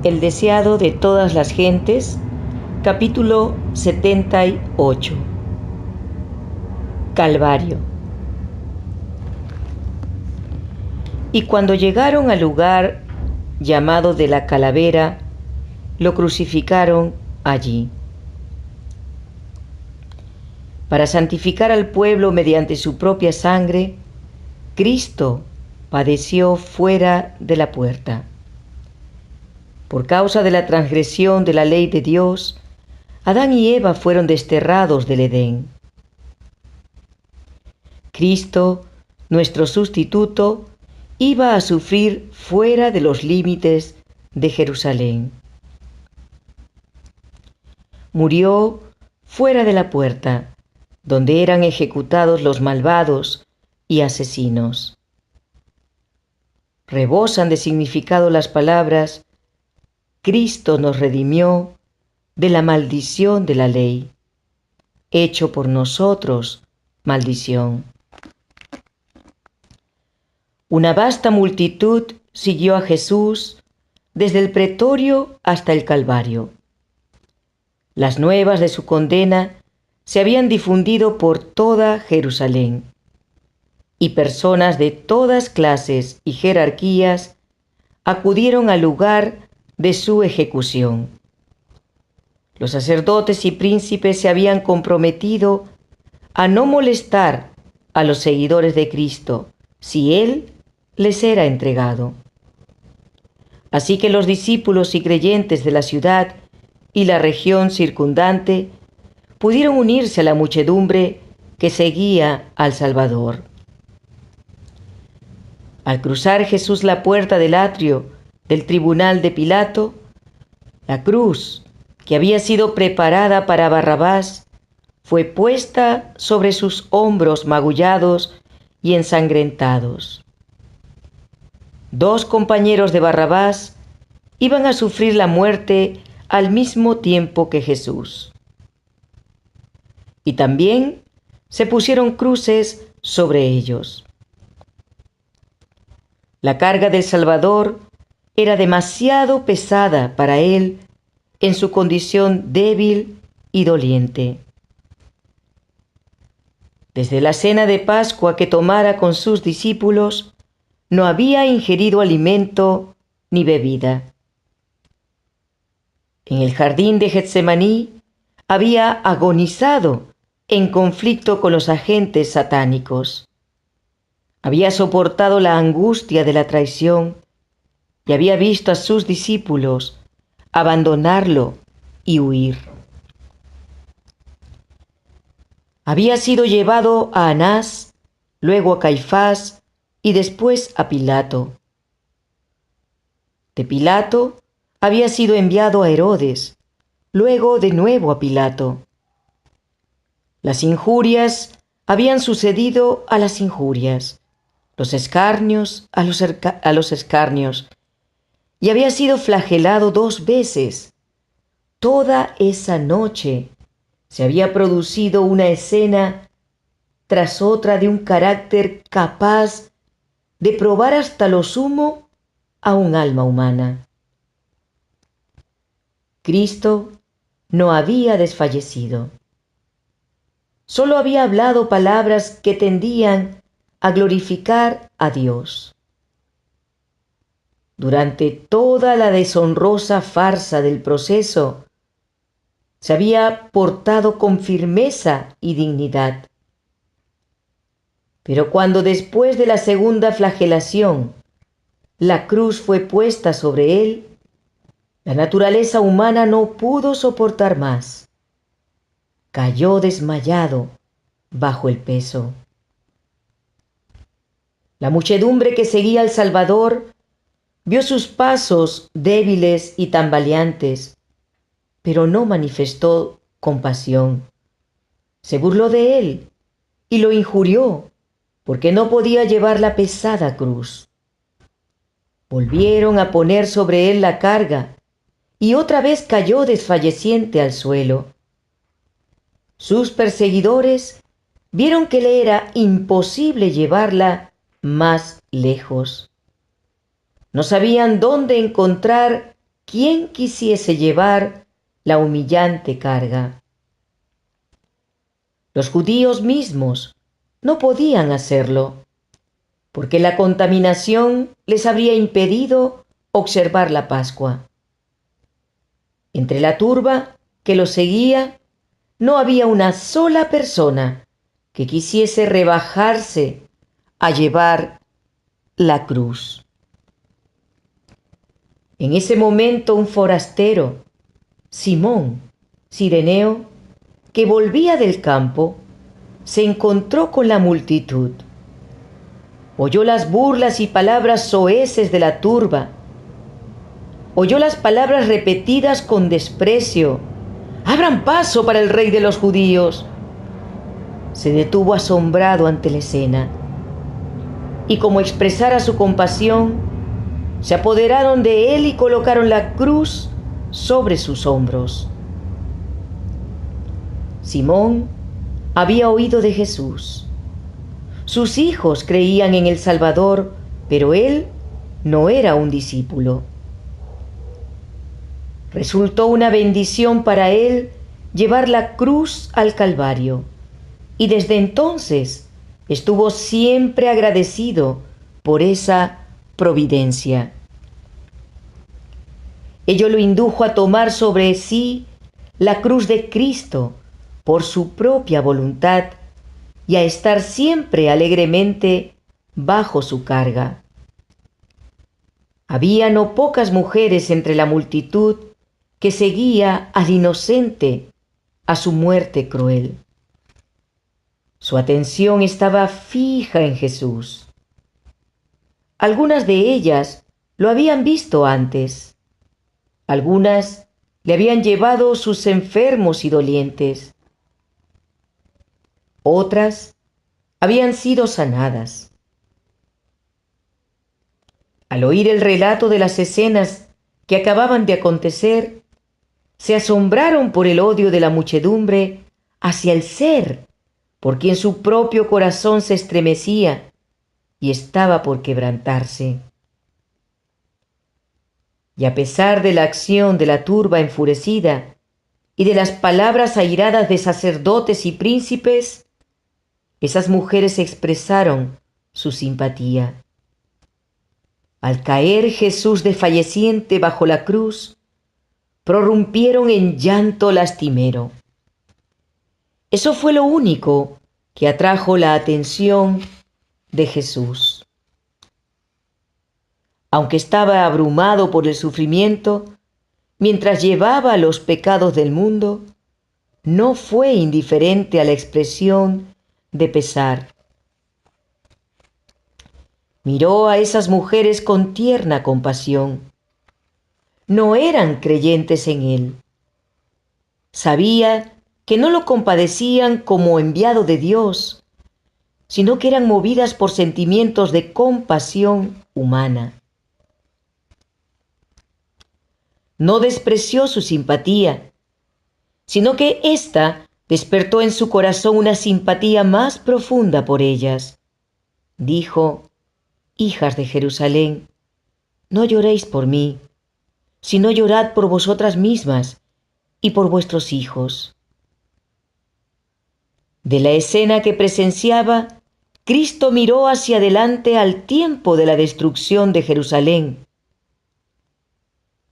El deseado de todas las gentes, capítulo 78. Calvario. Y cuando llegaron al lugar llamado de la Calavera, lo crucificaron allí. Para santificar al pueblo mediante su propia sangre, Cristo padeció fuera de la puerta. Por causa de la transgresión de la ley de Dios, Adán y Eva fueron desterrados del Edén. Cristo, nuestro sustituto, iba a sufrir fuera de los límites de Jerusalén. Murió fuera de la puerta, donde eran ejecutados los malvados y asesinos. Rebosan de significado las palabras: Cristo nos redimió de la maldición de la ley, hecho por nosotros maldición. Una vasta multitud siguió a Jesús desde el pretorio hasta el Calvario. Las nuevas de su condena se habían difundido por toda Jerusalén, y personas de todas clases y jerarquías acudieron al lugar de su ejecución. Los sacerdotes y príncipes se habían comprometido a no molestar a los seguidores de Cristo si Él les era entregado. Así que los discípulos y creyentes de la ciudad y la región circundante pudieron unirse a la muchedumbre que seguía al Salvador. Al cruzar Jesús la puerta del atrio del tribunal de Pilato, la cruz que había sido preparada para Barrabás fue puesta sobre sus hombros magullados y ensangrentados. 2 compañeros de Barrabás iban a sufrir la muerte al mismo tiempo que Jesús. Y también se pusieron cruces sobre ellos. La carga del Salvador era demasiado pesada para él en su condición débil y doliente. Desde la cena de Pascua que tomara con sus discípulos, no había ingerido alimento ni bebida. En el jardín de Getsemaní había agonizado en conflicto con los agentes satánicos. Había soportado la angustia de la traición y había visto a sus discípulos abandonarlo y huir. Había sido llevado a Anás, luego a Caifás y después a Pilato. De Pilato había sido enviado a Herodes, luego de nuevo a Pilato. Las injurias habían sucedido a las injurias, los escarnios a los escarnios, y había sido flagelado 2 veces. Toda esa noche se había producido una escena tras otra de un carácter capaz de probar hasta lo sumo a un alma humana. Cristo no había desfallecido. Solo había hablado palabras que tendían a glorificar a Dios. Durante toda la deshonrosa farsa del proceso, se había portado con firmeza y dignidad. Pero cuando después de la segunda flagelación, la cruz fue puesta sobre él, la naturaleza humana no pudo soportar más. Cayó desmayado bajo el peso. La muchedumbre que seguía al Salvador vio sus pasos débiles y tambaleantes, pero no manifestó compasión. Se burló de él y lo injurió porque no podía llevar la pesada cruz. Volvieron a poner sobre él la carga y otra vez cayó desfalleciente al suelo. Sus perseguidores vieron que le era imposible llevarla más lejos. No sabían dónde encontrar ¿quién quisiese llevar la humillante carga? Los judíos mismos no podían hacerlo, porque la contaminación les habría impedido observar la Pascua. Entre la turba que los seguía, no había una sola persona que quisiese rebajarse a llevar la cruz. En ese momento un forastero, Simón, Cireneo, que volvía del campo, se encontró con la multitud. Oyó las burlas y palabras soeces de la turba. Oyó las palabras repetidas con desprecio. ¡Abran paso para el rey de los judíos! Se detuvo asombrado ante la escena. Y como expresara su compasión, se apoderaron de él y colocaron la cruz sobre sus hombros. Simón había oído de Jesús. Sus hijos creían en el Salvador, pero él no era un discípulo. Resultó una bendición para él llevar la cruz al Calvario, y desde entonces estuvo siempre agradecido por esa providencia. Ello lo indujo a tomar sobre sí la cruz de Cristo por su propia voluntad y a estar siempre alegremente bajo su carga. Había no pocas mujeres entre la multitud que seguía al inocente a su muerte cruel. Su atención estaba fija en Jesús. Algunas de ellas lo habían visto antes. Algunas le habían llevado sus enfermos y dolientes. Otras habían sido sanadas. Al oír el relato de las escenas que acababan de acontecer, se asombraron por el odio de la muchedumbre hacia el ser por quien su propio corazón se estremecía y estaba por quebrantarse. Y a pesar de la acción de la turba enfurecida y de las palabras airadas de sacerdotes y príncipes, esas mujeres expresaron su simpatía. Al caer Jesús desfalleciente bajo la cruz, prorrumpieron en llanto lastimero. Eso fue lo único que atrajo la atención de Jesús. Aunque estaba abrumado por el sufrimiento, mientras llevaba los pecados del mundo, no fue indiferente a la expresión de pesar. Miró a esas mujeres con tierna compasión. No eran creyentes en él. Sabía que no lo compadecían como enviado de Dios, sino que eran movidas por sentimientos de compasión humana. No despreció su simpatía, sino que ésta despertó en su corazón una simpatía más profunda por ellas. Dijo: «Hijas de Jerusalén, no lloréis por mí, sino llorad por vosotras mismas y por vuestros hijos». De la escena que presenciaba, Cristo miró hacia adelante al tiempo de la destrucción de Jerusalén.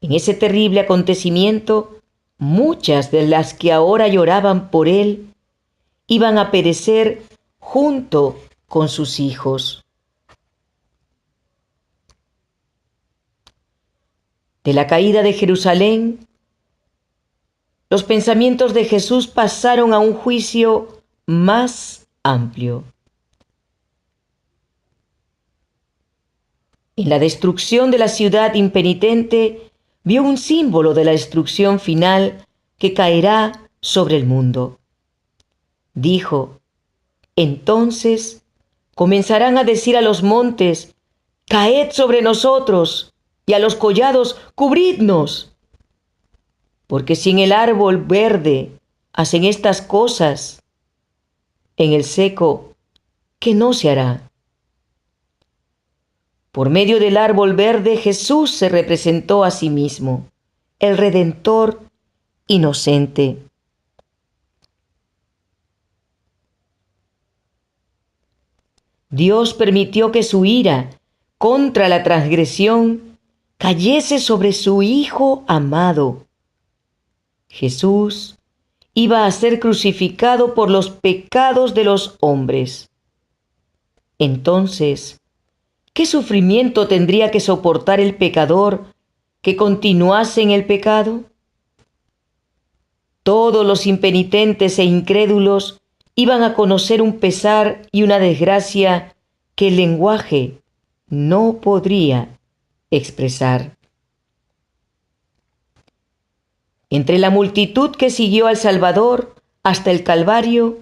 En ese terrible acontecimiento, muchas de las que ahora lloraban por él iban a perecer junto con sus hijos. De la caída de Jerusalén, los pensamientos de Jesús pasaron a un juicio más amplio. En la destrucción de la ciudad impenitente, vio un símbolo de la destrucción final que caerá sobre el mundo. Dijo: «Entonces comenzarán a decir a los montes: caed sobre nosotros, y a los collados: cubridnos. Porque si en el árbol verde hacen estas cosas, en el seco, ¿qué no se hará?». Por medio del árbol verde, Jesús se representó a sí mismo. el Redentor inocente. Dios permitió que su ira contra la transgresión cayese sobre su Hijo amado. Jesús iba a ser crucificado por los pecados de los hombres. Entonces, ¿qué sufrimiento tendría que soportar el pecador que continuase en el pecado? Todos los impenitentes e incrédulos iban a conocer un pesar y una desgracia que el lenguaje no podría expresar. Entre la multitud que siguió al Salvador hasta el Calvario,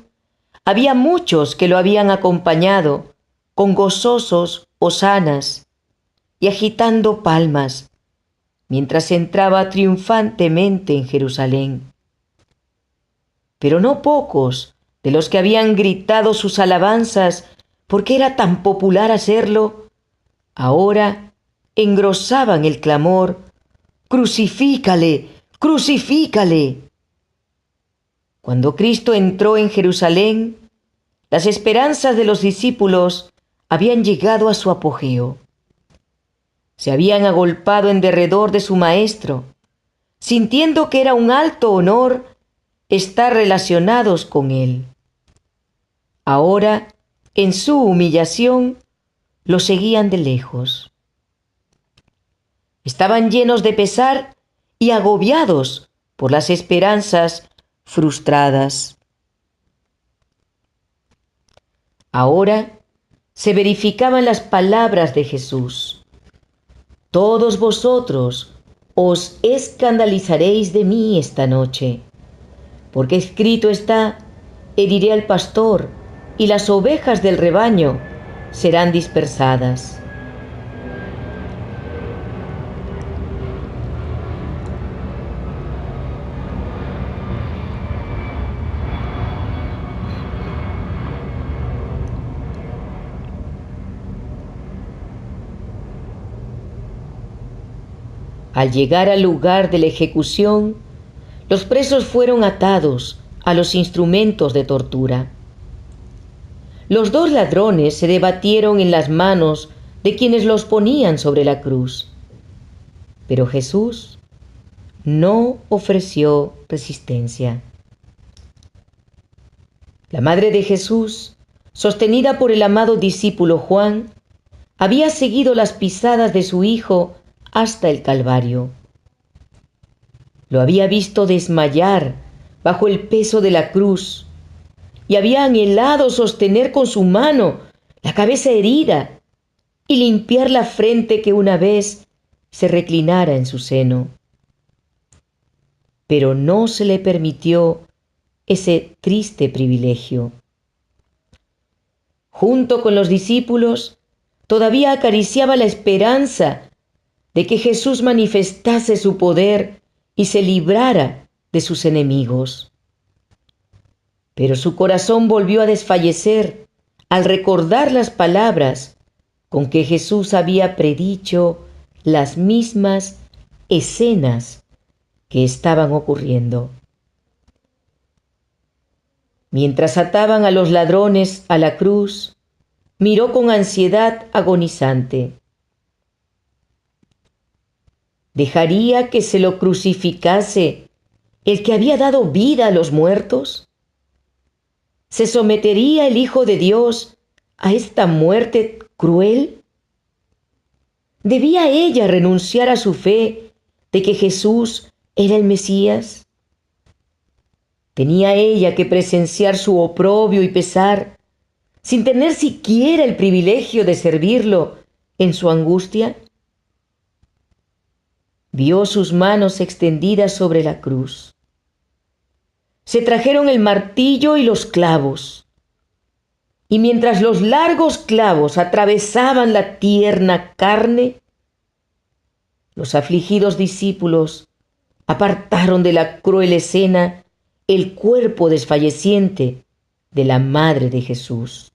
había muchos que lo habían acompañado con gozosos hosanas y agitando palmas, mientras entraba triunfantemente en Jerusalén. Pero no pocos de los que habían gritado sus alabanzas porque era tan popular hacerlo, ahora engrosaban el clamor: «¡Crucifícale! ¡Crucifícale!». Cuando Cristo entró en Jerusalén, las esperanzas de los discípulos habían llegado a su apogeo. Se habían agolpado en derredor de su Maestro, sintiendo que era un alto honor estar relacionados con él. Ahora, en su humillación, lo seguían de lejos. Estaban llenos de pesar y agobiados por las esperanzas frustradas. Ahora se verificaban las palabras de Jesús: «Todos vosotros os escandalizaréis de mí esta noche, porque escrito está: heriré al pastor, y las ovejas del rebaño serán dispersadas». Al llegar al lugar de la ejecución, los presos fueron atados a los instrumentos de tortura. Los dos ladrones se debatieron en las manos de quienes los ponían sobre la cruz. Pero Jesús no ofreció resistencia. La madre de Jesús, sostenida por el amado discípulo Juan, había seguido las pisadas de su hijo hasta el Calvario. Lo había visto desmayar bajo el peso de la cruz y había anhelado sostener con su mano la cabeza herida y limpiar la frente que una vez se reclinara en su seno. Pero no se le permitió ese triste privilegio. Junto con los discípulos, todavía acariciaba la esperanza de que Jesús manifestase su poder y se librara de sus enemigos. Pero su corazón volvió a desfallecer al recordar las palabras con que Jesús había predicho las mismas escenas que estaban ocurriendo. Mientras ataban a los ladrones a la cruz, miró con ansiedad agonizante. ¿Dejaría que se lo crucificase el que había dado vida a los muertos? ¿Se sometería el Hijo de Dios a esta muerte cruel? ¿Debía ella renunciar a su fe de que Jesús era el Mesías? ¿Tenía ella que presenciar su oprobio y pesar sin tener siquiera el privilegio de servirlo en su angustia? Vio sus manos extendidas sobre la cruz. Se trajeron el martillo y los clavos, y mientras los largos clavos atravesaban la tierna carne, los afligidos discípulos apartaron de la cruel escena el cuerpo desfalleciente de la madre de Jesús.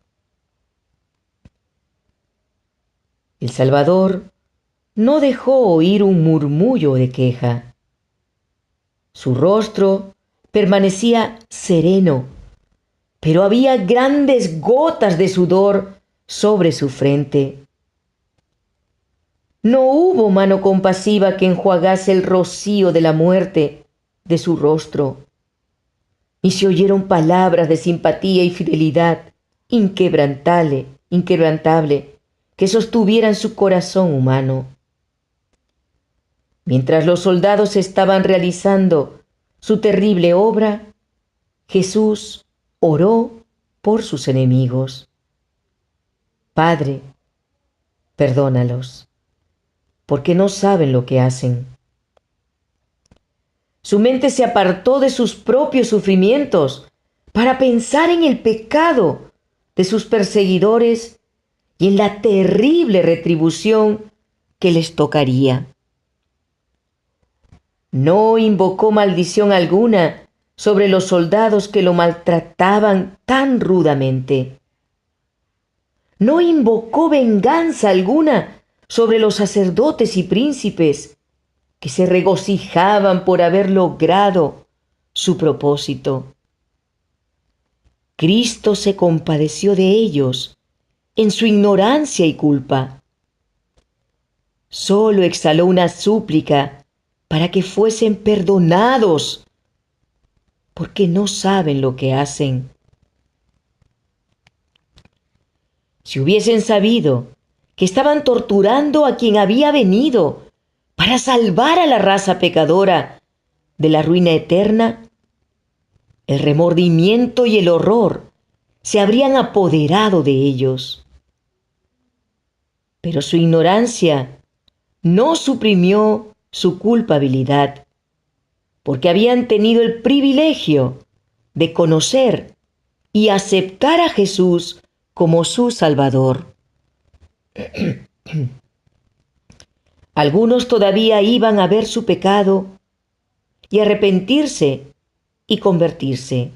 El Salvador no dejó oír un murmullo de queja. Su rostro permanecía sereno, pero había grandes gotas de sudor sobre su frente. No hubo mano compasiva que enjuagase el rocío de la muerte de su rostro, ni se oyeron palabras de simpatía y fidelidad inquebrantable que sostuvieran su corazón humano. Mientras los soldados estaban realizando su terrible obra, Jesús oró por sus enemigos. Padre, perdónalos, porque no saben lo que hacen. Su mente se apartó de sus propios sufrimientos para pensar en el pecado de sus perseguidores y en la terrible retribución que les tocaría. No invocó maldición alguna sobre los soldados que lo maltrataban tan rudamente. No invocó venganza alguna sobre los sacerdotes y príncipes que se regocijaban por haber logrado su propósito. Cristo se compadeció de ellos en su ignorancia y culpa. Solo exhaló una súplica para que fuesen perdonados, porque no saben lo que hacen. Si hubiesen sabido que estaban torturando a quien había venido para salvar a la raza pecadora de la ruina eterna, el remordimiento y el horror se habrían apoderado de ellos. Pero su ignorancia no suprimió su culpabilidad, porque habían tenido el privilegio de conocer y aceptar a Jesús como su Salvador. Algunos todavía iban a ver su pecado y arrepentirse y convertirse.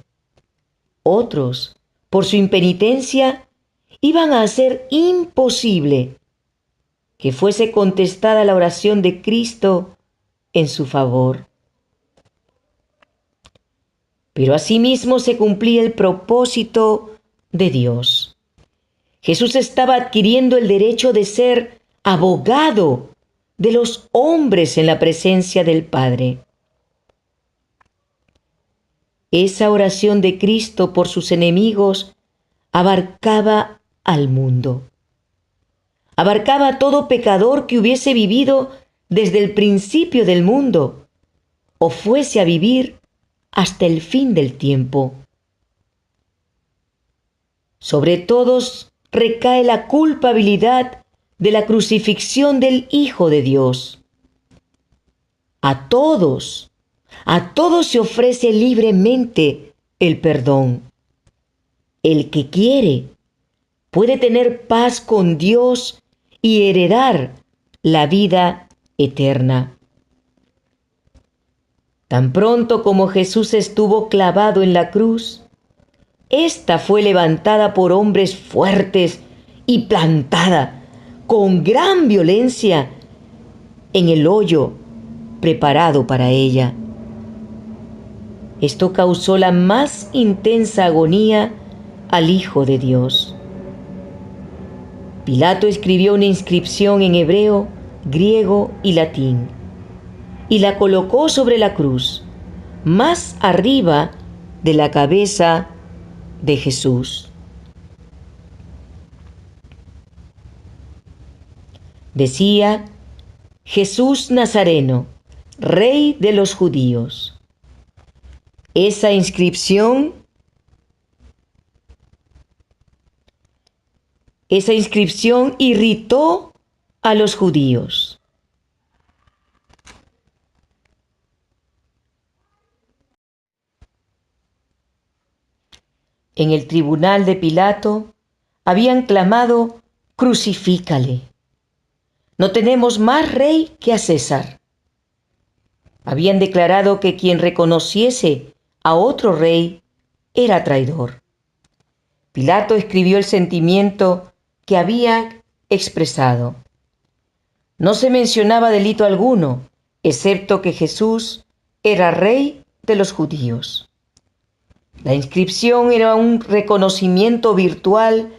Otros, por su impenitencia, iban a hacer imposible que fuese contestada la oración de Cristo en su favor. Pero asimismo se cumplía el propósito de Dios. Jesús estaba adquiriendo el derecho de ser abogado de los hombres en la presencia del Padre. Esa oración de Cristo por sus enemigos abarcaba al mundo. Abarcaba a todo pecador que hubiese vivido desde el principio del mundo o fuese a vivir hasta el fin del tiempo. Sobre todos recae la culpabilidad de la crucifixión del Hijo de Dios. A todos se ofrece libremente el perdón. El que quiere puede tener paz con Dios y heredar la vida eterna. Tan pronto como Jesús estuvo clavado en la cruz, ésta fue levantada por hombres fuertes y plantada con gran violencia en el hoyo preparado para ella. Esto causó la más intensa agonía al Hijo de Dios. Pilato escribió una inscripción en hebreo, griego y latín, y la colocó sobre la cruz, más arriba de la cabeza de Jesús. Decía: Jesús Nazareno, Rey de los judíos. Esa inscripción irritó a los judíos. En el tribunal de Pilato habían clamado: «Crucifícale. No tenemos más rey que a César». Habían declarado que quien reconociese a otro rey era traidor. Pilato escribió el sentimiento que había expresado. No se mencionaba delito alguno, excepto que Jesús era rey de los judíos. La inscripción era un reconocimiento virtual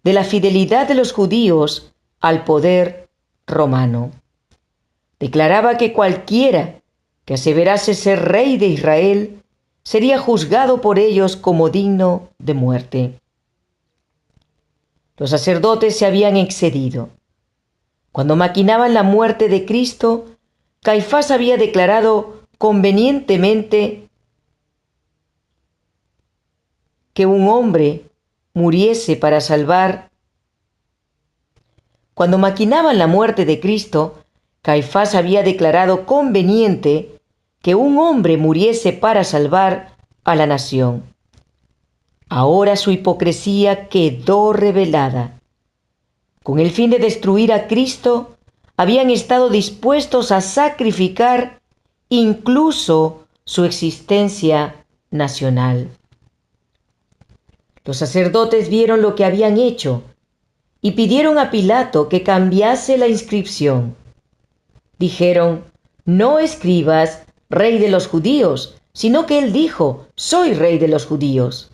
de la fidelidad de los judíos al poder romano. Declaraba que cualquiera que aseverase ser rey de Israel sería juzgado por ellos como digno de muerte. Los sacerdotes se habían excedido. Cuando maquinaban la muerte de Cristo, Caifás había declarado convenientemente que un hombre muriese para salvar. Cuando maquinaban la muerte de Cristo, Caifás había declarado conveniente que un hombre muriese para salvar a la nación. Ahora su hipocresía quedó revelada. Con el fin de destruir a Cristo, habían estado dispuestos a sacrificar incluso su existencia nacional. Los sacerdotes vieron lo que habían hecho y pidieron a Pilato que cambiase la inscripción. Dijeron: no escribas rey de los judíos, sino que él dijo: soy rey de los judíos.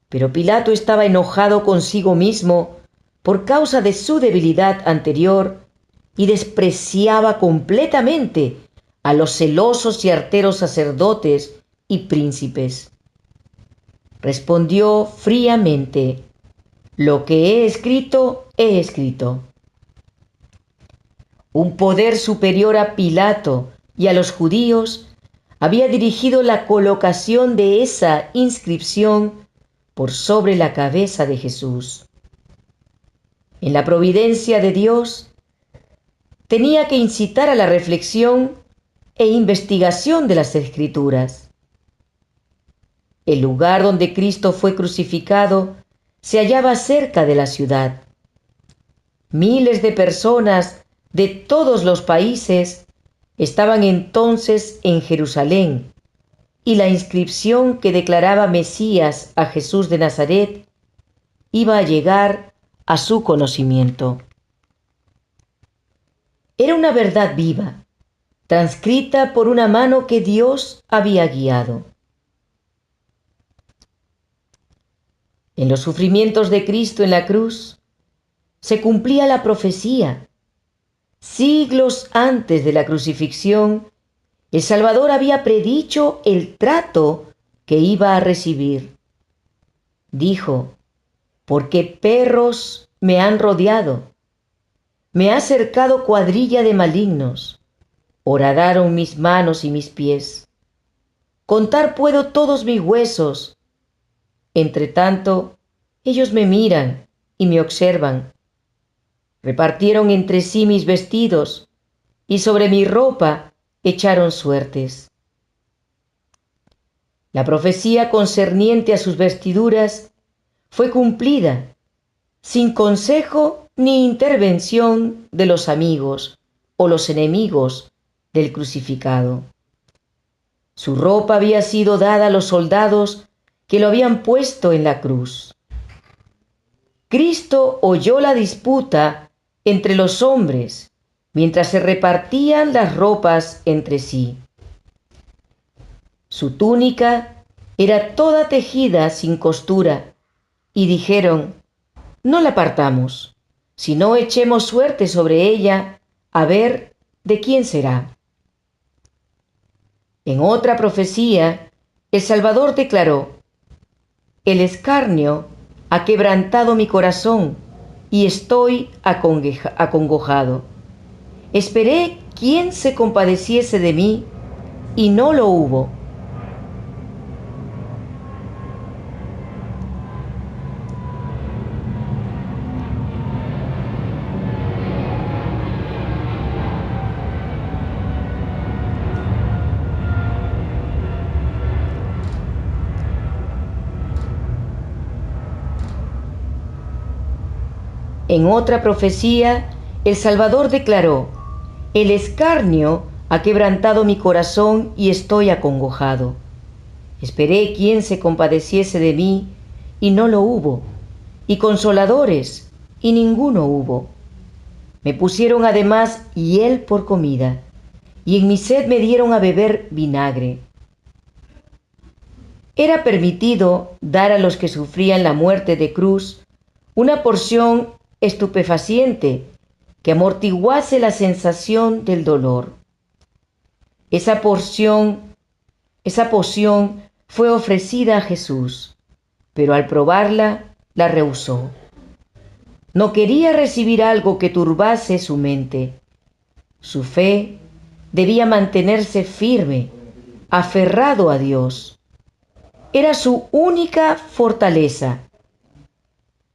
Pero Pilato estaba enojado consigo mismo por causa de su debilidad anterior y despreciaba completamente a los celosos y arteros sacerdotes y príncipes. Respondió fríamente: lo que he escrito, he escrito. Un poder superior a Pilato y a los judíos había dirigido la colocación de esa inscripción por sobre la cabeza de Jesús. En la providencia de Dios, tenía que incitar a la reflexión e investigación de las Escrituras. El lugar donde Cristo fue crucificado se hallaba cerca de la ciudad. Miles de personas de todos los países estaban entonces en Jerusalén, y la inscripción que declaraba Mesías a Jesús de Nazaret iba a llegar a su conocimiento. Era una verdad viva, transcrita por una mano que Dios había guiado. En los sufrimientos de Cristo en la cruz se cumplía la profecía. Siglos antes de la crucifixión, el Salvador había predicho el trato que iba a recibir. Dijo: porque perros me han rodeado, me ha cercado cuadrilla de malignos, horadaron mis manos y mis pies. Contar puedo todos mis huesos. Entre tanto, ellos me miran y me observan. Repartieron entre sí mis vestidos y sobre mi ropa echaron suertes. La profecía concerniente a sus vestiduras fue cumplida, sin consejo ni intervención de los amigos o los enemigos del crucificado. Su ropa había sido dada a los soldados que lo habían puesto en la cruz. Cristo oyó la disputa entre los hombres mientras se repartían las ropas entre sí. Su túnica era toda tejida sin costura, y dijeron: no la partamos, sino echemos suerte sobre ella, a ver de quién será. En otra profecía, el Salvador declaró: el escarnio ha quebrantado mi corazón y estoy acongojado. Esperé quién se compadeciese de mí, y no lo hubo. En otra profecía, el Salvador declaró: el escarnio ha quebrantado mi corazón y estoy acongojado. Esperé quién se compadeciese de mí, y no lo hubo, y consoladores, y ninguno hubo. Me pusieron además hiel por comida, y en mi sed me dieron a beber vinagre. Era permitido dar a los que sufrían la muerte de cruz una porción estupefaciente que amortiguase la sensación del dolor. Esa poción fue ofrecida a Jesús, pero al probarla la rehusó. No quería recibir algo que turbase su mente. Su fe debía mantenerse firme, aferrado a Dios. Era su única fortaleza.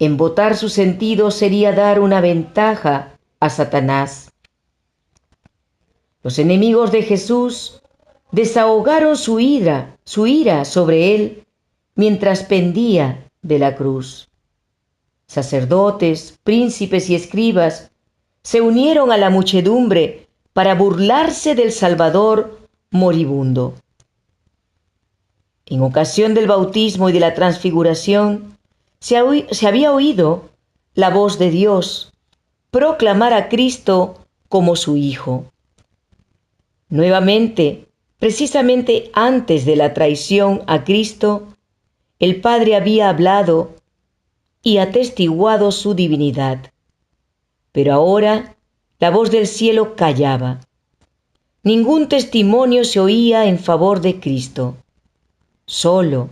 Embotar su sentido sería dar una ventaja a Satanás. Los enemigos de Jesús desahogaron su ira sobre él mientras pendía de la cruz. Sacerdotes, príncipes y escribas se unieron a la muchedumbre para burlarse del Salvador moribundo. En ocasión del bautismo y de la transfiguración, se había oído la voz de Dios proclamar a Cristo como su Hijo. Nuevamente, precisamente antes de la traición a Cristo, el Padre había hablado y atestiguado su divinidad. Pero ahora la voz del cielo callaba. Ningún testimonio se oía en favor de Cristo. Solo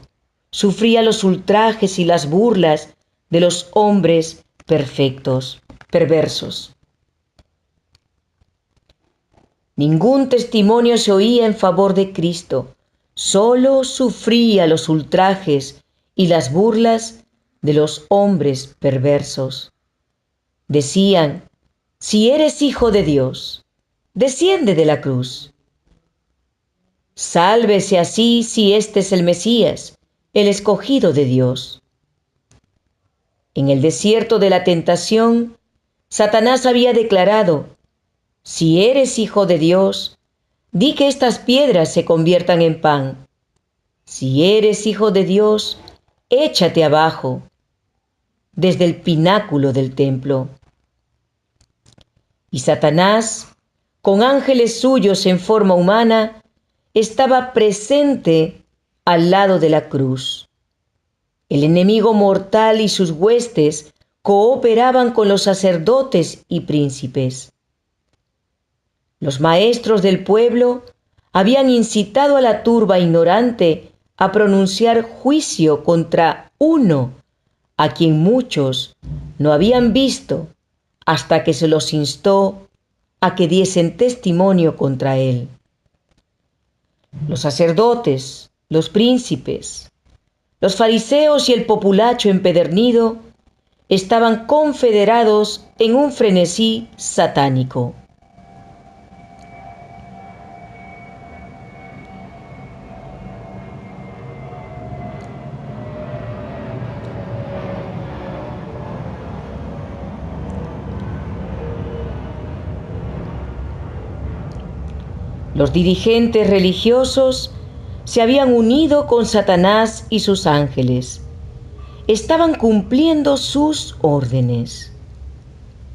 sufría los ultrajes y las burlas de los hombres perversos. Ningún testimonio se oía en favor de Cristo. Solo sufría los ultrajes y las burlas de los hombres perversos. Decían: si eres hijo de Dios, desciende de la cruz. Sálvese así si este es el Mesías, el escogido de Dios. En el desierto de la tentación, Satanás había declarado: si eres hijo de Dios, di que estas piedras se conviertan en pan. Si eres hijo de Dios, échate abajo, desde el pináculo del templo. Y Satanás, con ángeles suyos en forma humana, estaba presente al lado de la cruz. El enemigo mortal y sus huestes cooperaban con los sacerdotes y príncipes. Los maestros del pueblo habían incitado a la turba ignorante a pronunciar juicio contra uno a quien muchos no habían visto hasta que se los instó a que diesen testimonio contra él. Los sacerdotes, los príncipes, los fariseos y el populacho empedernido estaban confederados en un frenesí satánico. Los dirigentes religiosos se habían unido con Satanás y sus ángeles. Estaban cumpliendo sus órdenes.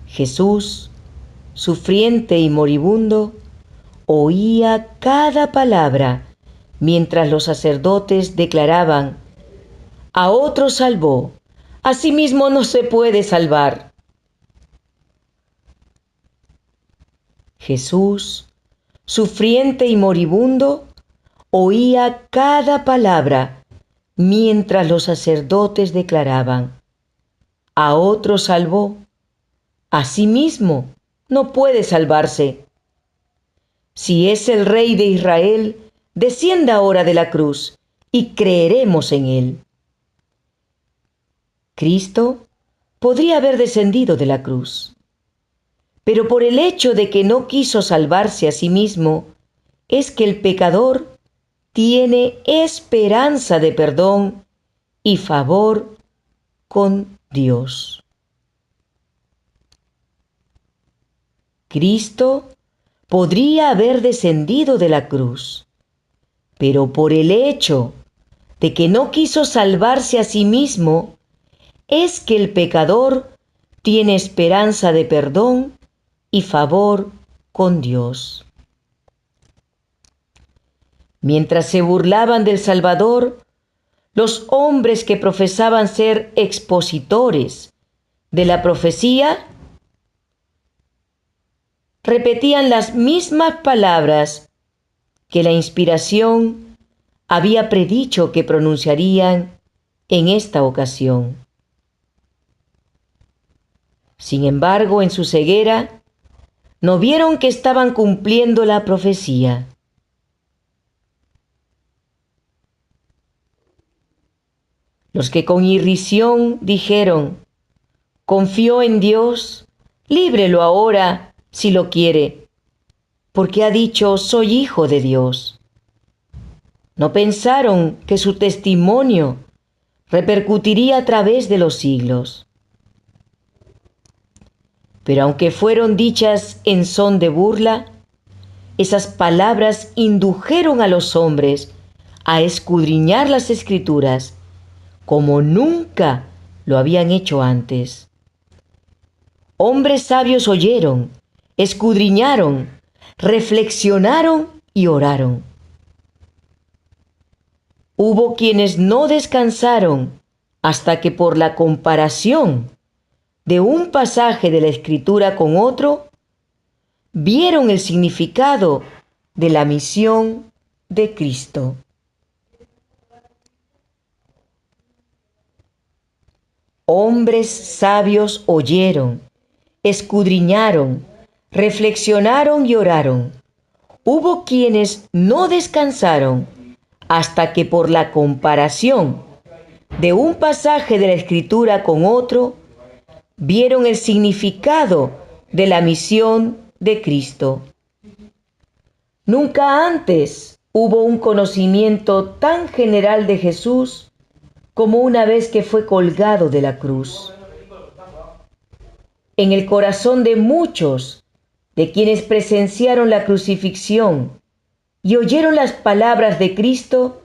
Jesús, sufriente y moribundo, oía cada palabra mientras los sacerdotes declaraban: a otro salvó, a sí mismo no se puede salvar. Jesús, sufriente y moribundo, oía cada palabra mientras los sacerdotes declaraban: a otro salvó, a sí mismo no puede salvarse. Si es el Rey de Israel, descienda ahora de la cruz y creeremos en él. Cristo podría haber descendido de la cruz, pero por el hecho de que no quiso salvarse a sí mismo, es que el pecador tiene esperanza de perdón y favor con Dios. Cristo podría haber descendido de la cruz, pero por el hecho de que no quiso salvarse a sí mismo, es que el pecador tiene esperanza de perdón y favor con Dios. Mientras se burlaban del Salvador, los hombres que profesaban ser expositores de la profecía repetían las mismas palabras que la inspiración había predicho que pronunciarían en esta ocasión. Sin embargo, en su ceguera, no vieron que estaban cumpliendo la profecía. Los que con irrisión dijeron: «Confió en Dios, líbrelo ahora si lo quiere, porque ha dicho: soy hijo de Dios». No pensaron que su testimonio repercutiría a través de los siglos. Pero aunque fueron dichas en son de burla, esas palabras indujeron a los hombres a escudriñar las Escrituras como nunca lo habían hecho antes. Hombres sabios oyeron, escudriñaron, reflexionaron y oraron. Hubo quienes no descansaron hasta que por la comparación de un pasaje de la Escritura con otro, vieron el significado de la misión de Cristo. Hombres sabios oyeron, escudriñaron, reflexionaron y oraron. Hubo quienes no descansaron hasta que por la comparación de un pasaje de la Escritura con otro, vieron el significado de la misión de Cristo. Nunca antes hubo un conocimiento tan general de Jesús como una vez que fue colgado de la cruz. En el corazón de muchos de quienes presenciaron la crucifixión y oyeron las palabras de Cristo,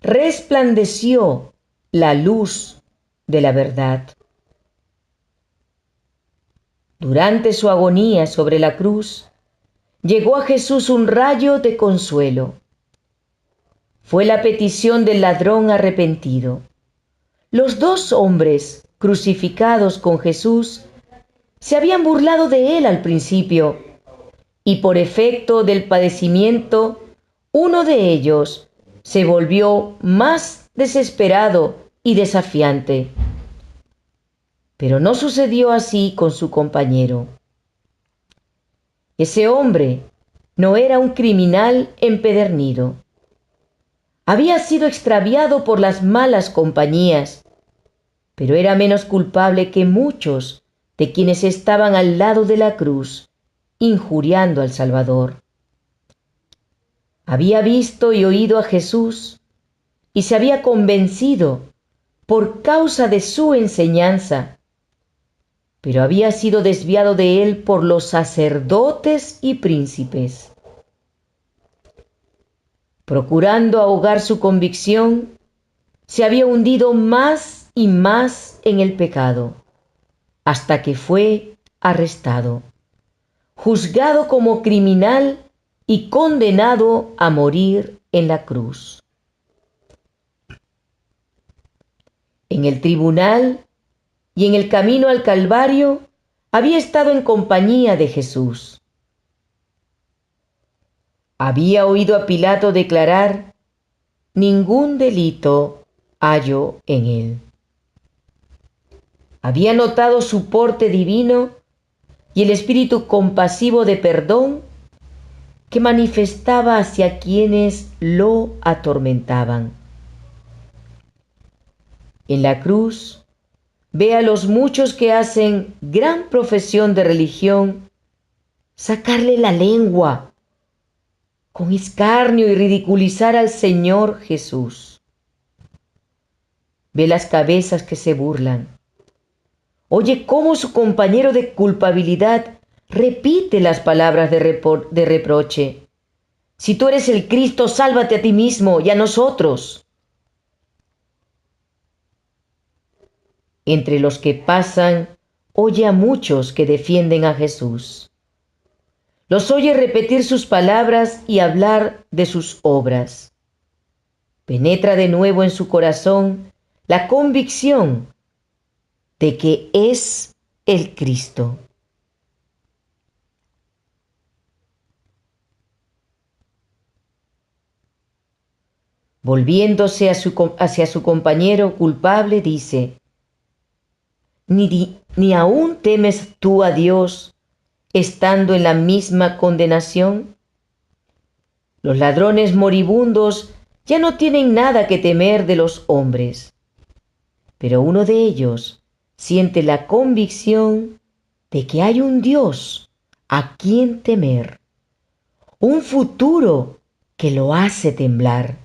resplandeció la luz de la verdad. Durante su agonía sobre la cruz, llegó a Jesús un rayo de consuelo. Fue la petición del ladrón arrepentido. Los dos hombres crucificados con Jesús se habían burlado de él al principio, y por efecto del padecimiento, uno de ellos se volvió más desesperado y desafiante. Pero no sucedió así con su compañero. Ese hombre no era un criminal empedernido. Había sido extraviado por las malas compañías, pero era menos culpable que muchos de quienes estaban al lado de la cruz, injuriando al Salvador. Había visto y oído a Jesús y se había convencido por causa de su enseñanza, pero había sido desviado de él por los sacerdotes y príncipes. Procurando ahogar su convicción, se había hundido más y más en el pecado, hasta que fue arrestado, juzgado como criminal y condenado a morir en la cruz. En el tribunal y en el camino al Calvario había estado en compañía de Jesús. Había oído a Pilato declarar: «Ningún delito hallo en él». Había notado su porte divino y el espíritu compasivo de perdón que manifestaba hacia quienes lo atormentaban. En la cruz ve a los muchos que hacen gran profesión de religión sacarle la lengua con escarnio y ridiculizar al Señor Jesús. Ve las cabezas que se burlan. Oye cómo su compañero de culpabilidad repite las palabras de reproche. «Si tú eres el Cristo, sálvate a ti mismo y a nosotros». Entre los que pasan, oye a muchos que defienden a Jesús. Los oye repetir sus palabras y hablar de sus obras. Penetra de nuevo en su corazón la convicción de que es el Cristo. Volviéndose hacia su compañero culpable, dice: ¿Ni aún temes tú a Dios estando en la misma condenación? Los ladrones moribundos ya no tienen nada que temer de los hombres, pero uno de ellos siente la convicción de que hay un Dios a quien temer, un futuro que lo hace temblar.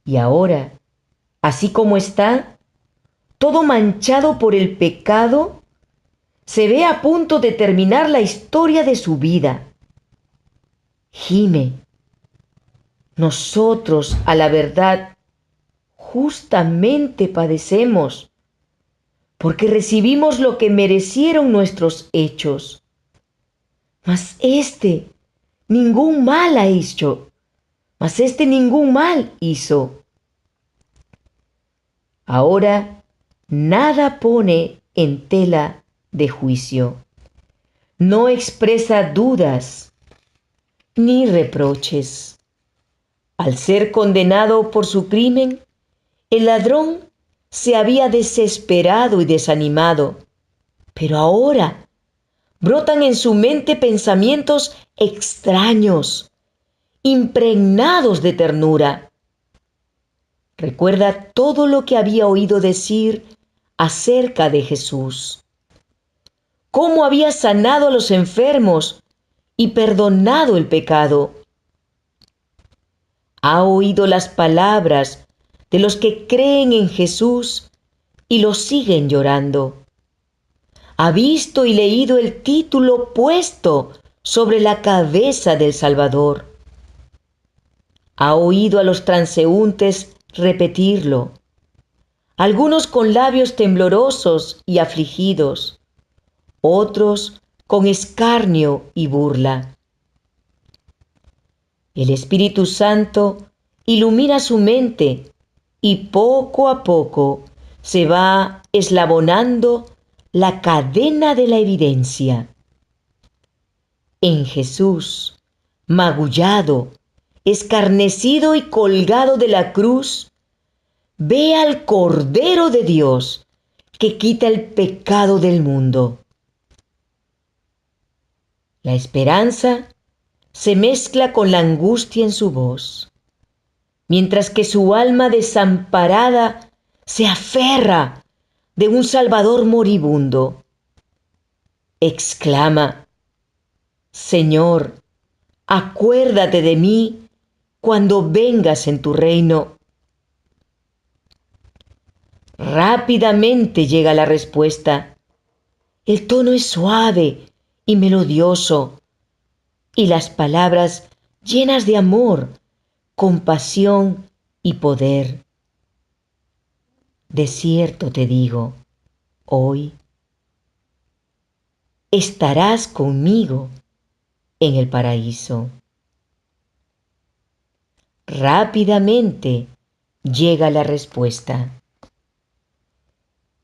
Y ahora, así como está, todo manchado por el pecado, se ve a punto de terminar la historia de su vida. Gime. Nosotros, a la verdad, justamente padecemos, porque recibimos lo que merecieron nuestros hechos. Mas ningún mal ha hecho, ningún mal hizo. Ahora nada pone en tela de juicio, no expresa dudas ni reproches. Al ser condenado por su crimen, el ladrón se había desesperado y desanimado, pero ahora brotan en su mente pensamientos extraños, impregnados de ternura. Recuerda todo lo que había oído decir acerca de Jesús, cómo había sanado a los enfermos y perdonado el pecado. Ha oído las palabras de los que creen en Jesús y lo siguen llorando. Ha visto y leído el título puesto sobre la cabeza del Salvador. Ha oído a los transeúntes repetirlo, algunos con labios temblorosos y afligidos, otros con escarnio y burla. El Espíritu Santo ilumina su mente y poco a poco se va eslabonando la cadena de la evidencia. En Jesús, magullado, escarnecido y colgado de la cruz, ve al Cordero de Dios que quita el pecado del mundo. La esperanza se mezcla con la angustia en su voz, mientras que su alma desamparada se aferra de un Salvador moribundo. Exclama: Señor, acuérdate de mí cuando vengas en tu reino. Rápidamente llega la respuesta. El tono es suave y melodioso, y las palabras llenas de amor, compasión y poder. De cierto te digo, hoy estarás conmigo en el paraíso. Rápidamente llega la respuesta.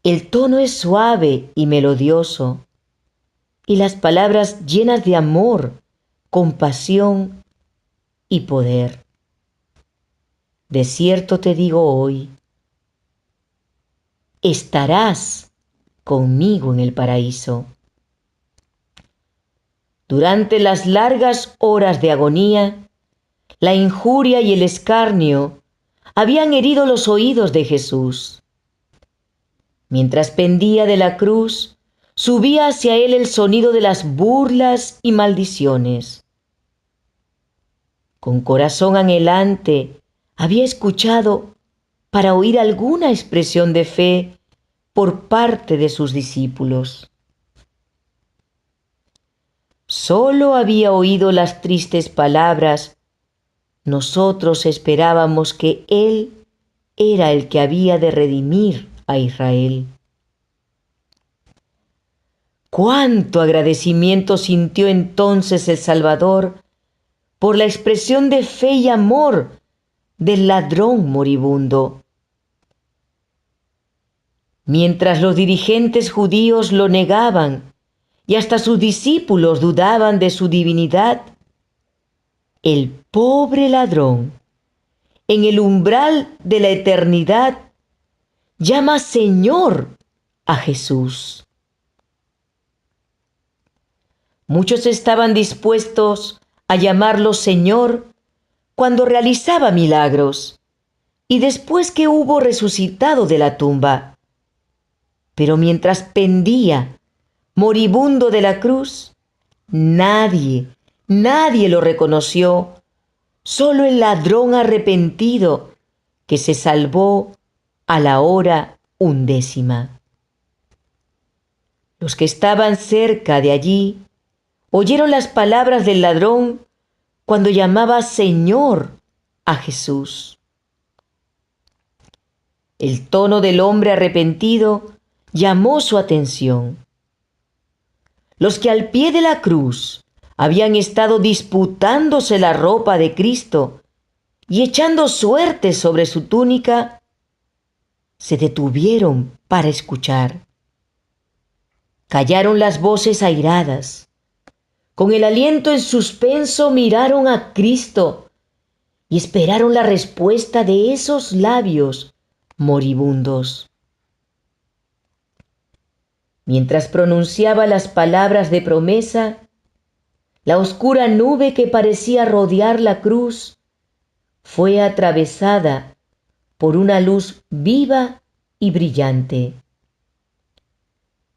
El tono es suave y melodioso, y las palabras llenas de amor, compasión y poder. De cierto te digo hoy, estarás conmigo en el paraíso. Durante las largas horas de agonía, la injuria y el escarnio habían herido los oídos de Jesús. Mientras pendía de la cruz, subía hacia él el sonido de las burlas y maldiciones. Con corazón anhelante, había escuchado para oír alguna expresión de fe por parte de sus discípulos. Solo había oído las tristes palabras: nosotros esperábamos que Él era el que había de redimir a Israel. Cuánto agradecimiento sintió entonces el Salvador por la expresión de fe y amor del ladrón moribundo. Mientras los dirigentes judíos lo negaban y hasta sus discípulos dudaban de su divinidad, el pobre ladrón, en el umbral de la eternidad, llama Señor a Jesús. Muchos estaban dispuestos a llamarlo Señor cuando realizaba milagros y después que hubo resucitado de la tumba. Pero mientras pendía moribundo de la cruz, nadie lo reconoció, solo el ladrón arrepentido que se salvó a la hora 11. Los que estaban cerca de allí oyeron las palabras del ladrón cuando llamaba Señor a Jesús. El tono del hombre arrepentido llamó su atención. Los que al pie de la cruz habían estado disputándose la ropa de Cristo y echando suertes sobre su túnica, se detuvieron para escuchar. Callaron las voces airadas. Con el aliento en suspenso miraron a Cristo y esperaron la respuesta de esos labios moribundos. Mientras pronunciaba las palabras de promesa, la oscura nube que parecía rodear la cruz fue atravesada por una luz viva y brillante.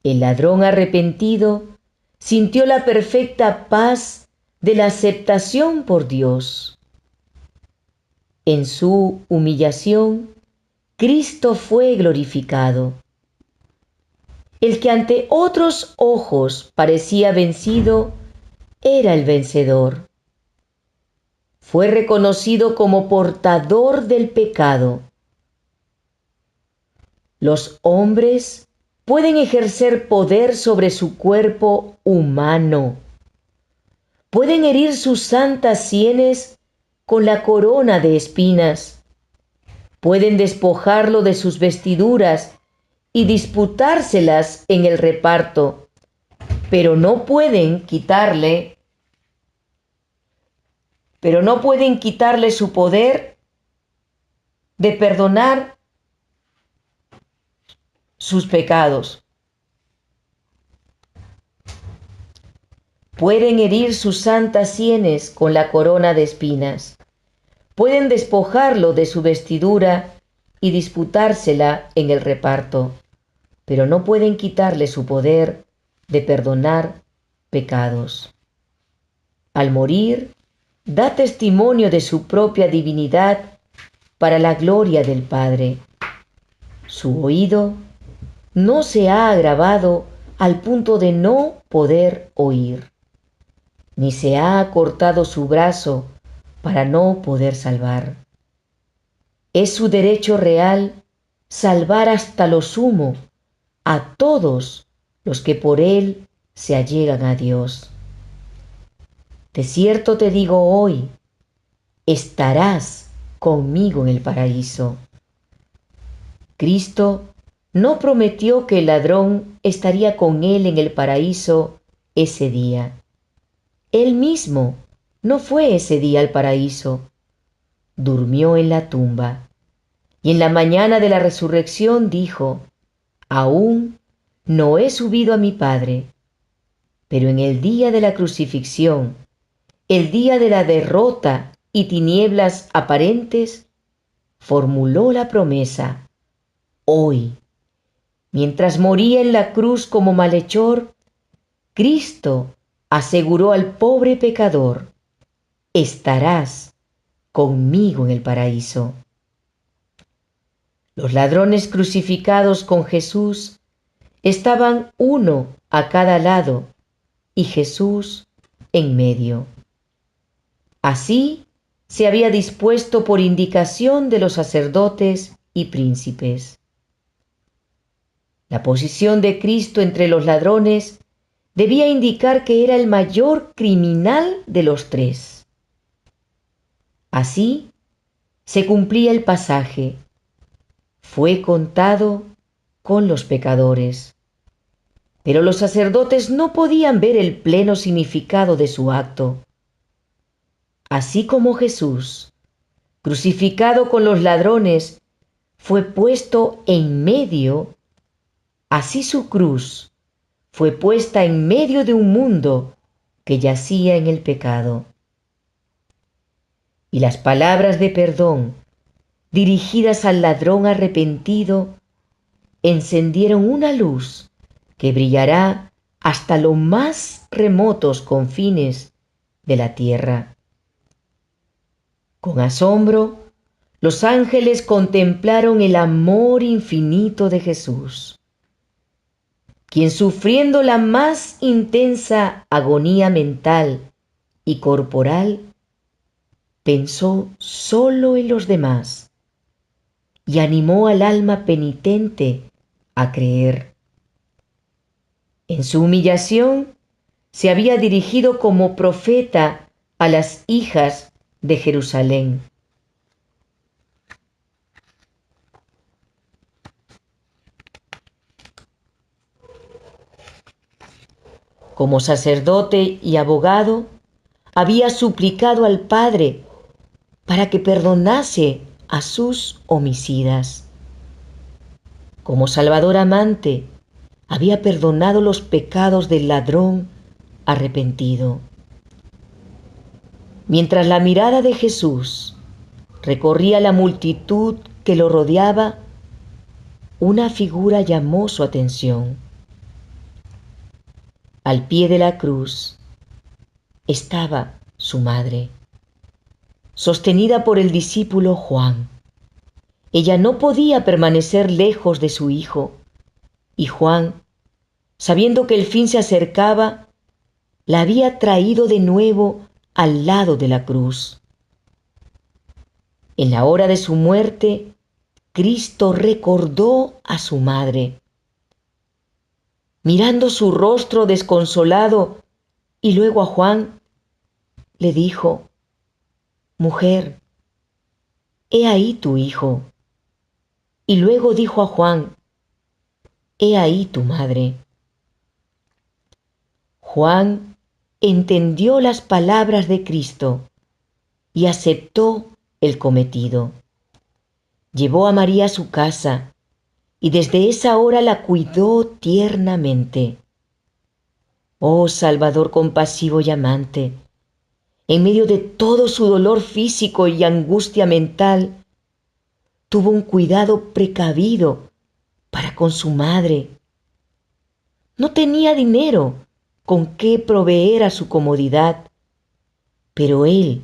El ladrón arrepentido sintió la perfecta paz de la aceptación por Dios. En su humillación, Cristo fue glorificado. El que ante otros ojos parecía vencido, era el vencedor. Fue reconocido como portador del pecado. Los hombres pueden ejercer poder sobre su cuerpo humano. Pueden herir sus santas sienes con la corona de espinas. Pueden despojarlo de sus vestiduras y disputárselas en el reparto, pero no pueden quitarle su poder de perdonar sus pecados. Pueden herir sus santas sienes con la corona de espinas. Pueden despojarlo de su vestidura y disputársela en el reparto, pero no pueden quitarle su poder de perdonar pecados. Al morir, da testimonio de su propia divinidad para la gloria del Padre. Su oído no se ha agravado al punto de no poder oír, ni se ha acortado su brazo para no poder salvar. Es su derecho real salvar hasta lo sumo a todos los que por él se allegan a Dios. De cierto te digo hoy, estarás conmigo en el paraíso. Cristo no prometió que el ladrón estaría con él en el paraíso ese día. Él mismo no fue ese día al paraíso. Durmió en la tumba. Y en la mañana de la resurrección dijo: aún no he subido a mi Padre. Pero en el día de la crucifixión, el día de la derrota y tinieblas aparentes, formuló la promesa: hoy, mientras moría en la cruz como malhechor, Cristo aseguró al pobre pecador: estarás conmigo en el paraíso. Los ladrones crucificados con Jesús estaban uno a cada lado y Jesús en medio. Así se había dispuesto por indicación de los sacerdotes y príncipes. La posición de Cristo entre los ladrones debía indicar que era el mayor criminal de los tres. Así se cumplía el pasaje: fue contado con los pecadores. Pero los sacerdotes no podían ver el pleno significado de su acto. Así como Jesús, crucificado con los ladrones, fue puesto en medio, así su cruz fue puesta en medio de un mundo que yacía en el pecado. Y las palabras de perdón dirigidas al ladrón arrepentido encendieron una luz que brillará hasta los más remotos confines de la tierra. Con asombro, los ángeles contemplaron el amor infinito de Jesús, quien, sufriendo la más intensa agonía mental y corporal, pensó solo en los demás y animó al alma penitente a creer. En su humillación se había dirigido como profeta a las hijas de Jerusalén. Como sacerdote y abogado, había suplicado al Padre para que perdonase a sus homicidas. Como Salvador amante, había perdonado los pecados del ladrón arrepentido. Mientras la mirada de Jesús recorría la multitud que lo rodeaba, una figura llamó su atención. Al pie de la cruz estaba su madre, sostenida por el discípulo Juan. Ella no podía permanecer lejos de su hijo, y Juan, sabiendo que el fin se acercaba, la había traído de nuevo al lado de la cruz. En la hora de su muerte, Cristo recordó a su madre. Mirando su rostro desconsolado y luego a Juan, le dijo: «Mujer, he ahí tu hijo». Y luego dijo a Juan: «He ahí tu madre». Juan entendió las palabras de Cristo y aceptó el cometido. Llevó a María a su casa y desde esa hora la cuidó tiernamente. Oh Salvador compasivo y amante, en medio de todo su dolor físico y angustia mental, tuvo un cuidado precavido para con su madre. No tenía dinero con qué proveer a su comodidad, pero Él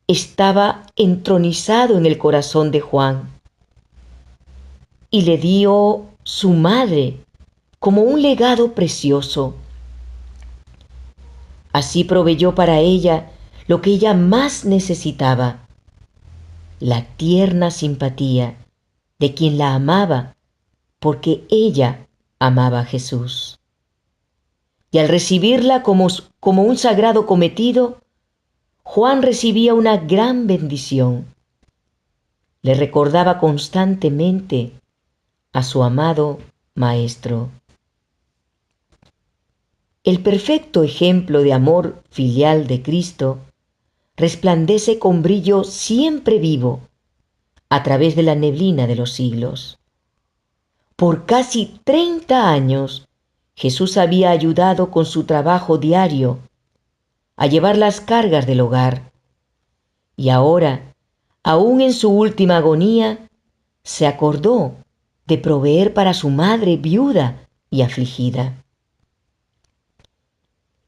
estaba entronizado en el corazón de Juan y le dio su madre como un legado precioso. Así proveyó para ella lo que ella más necesitaba: la tierna simpatía de quien la amaba, porque ella amaba a Jesús. Y al recibirla como un sagrado cometido, Juan recibía una gran bendición. Le recordaba constantemente a su amado Maestro. El perfecto ejemplo de amor filial de Cristo resplandece con brillo siempre vivo a través de la neblina de los siglos. Por casi 30 años, Jesús había ayudado con su trabajo diario a llevar las cargas del hogar, y ahora, aún en su última agonía, se acordó de proveer para su madre viuda y afligida.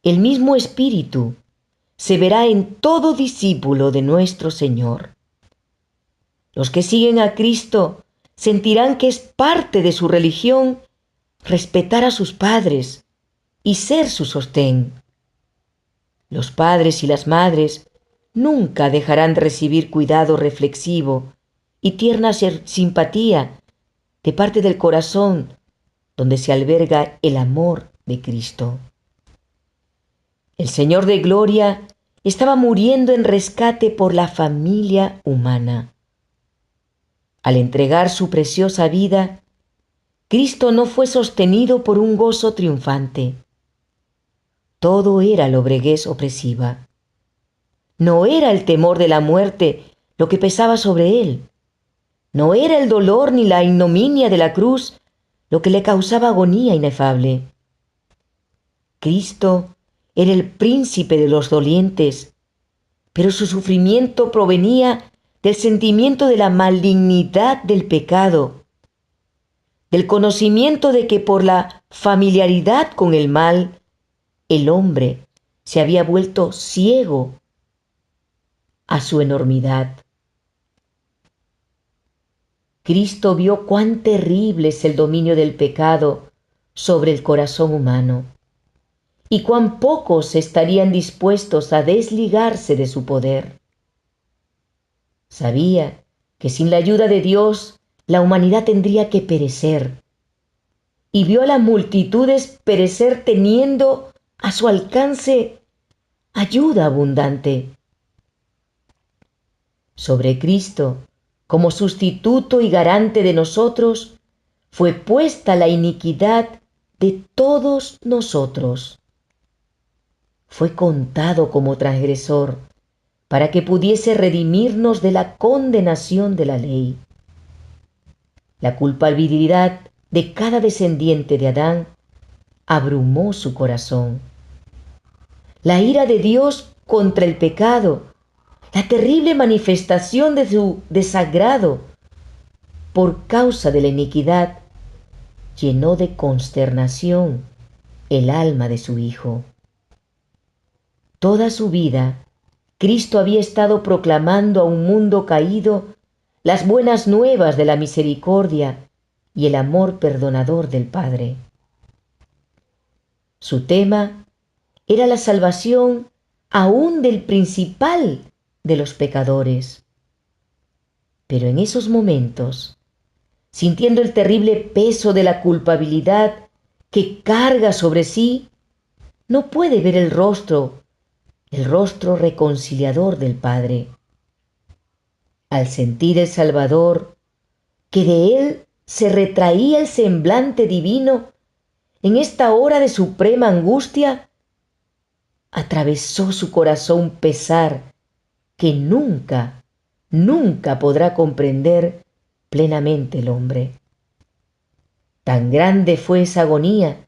El mismo Espíritu se verá en todo discípulo de nuestro Señor. Los que siguen a Cristo sentirán que es parte de su religión respetar a sus padres y ser su sostén. Los padres y las madres nunca dejarán de recibir cuidado reflexivo y tierna simpatía de parte del corazón donde se alberga el amor de Cristo. El Señor de Gloria estaba muriendo en rescate por la familia humana. Al entregar su preciosa vida, Cristo no fue sostenido por un gozo triunfante. Todo era lobreguez opresiva. No era el temor de la muerte lo que pesaba sobre él. No era el dolor ni la ignominia de la cruz lo que le causaba agonía inefable. Cristo era el príncipe de los dolientes, pero su sufrimiento provenía del sentimiento de la malignidad del pecado, del conocimiento de que por la familiaridad con el mal, el hombre se había vuelto ciego a su enormidad. Cristo vio cuán terrible es el dominio del pecado sobre el corazón humano y cuán pocos estarían dispuestos a desligarse de su poder. Sabía que sin la ayuda de Dios la humanidad tendría que perecer, y vio a las multitudes perecer teniendo a su alcance ayuda abundante. Sobre Cristo, como sustituto y garante de nosotros, fue puesta la iniquidad de todos nosotros. Fue contado como transgresor para que pudiese redimirnos de la condenación de la ley. La culpabilidad de cada descendiente de Adán abrumó su corazón. La ira de Dios contra el pecado, la terrible manifestación de su desagrado por causa de la iniquidad, llenó de consternación el alma de su Hijo. Toda su vida, Cristo había estado proclamando a un mundo caído las buenas nuevas de la misericordia y el amor perdonador del Padre. Su tema era la salvación aún del principal de los pecadores. Pero en esos momentos, sintiendo el terrible peso de la culpabilidad que carga sobre sí, no puede ver el rostro reconciliador del Padre. Al sentir el Salvador que de él se retraía el semblante divino, en esta hora de suprema angustia, atravesó su corazón pesar que nunca, nunca podrá comprender plenamente el hombre. Tan grande fue esa agonía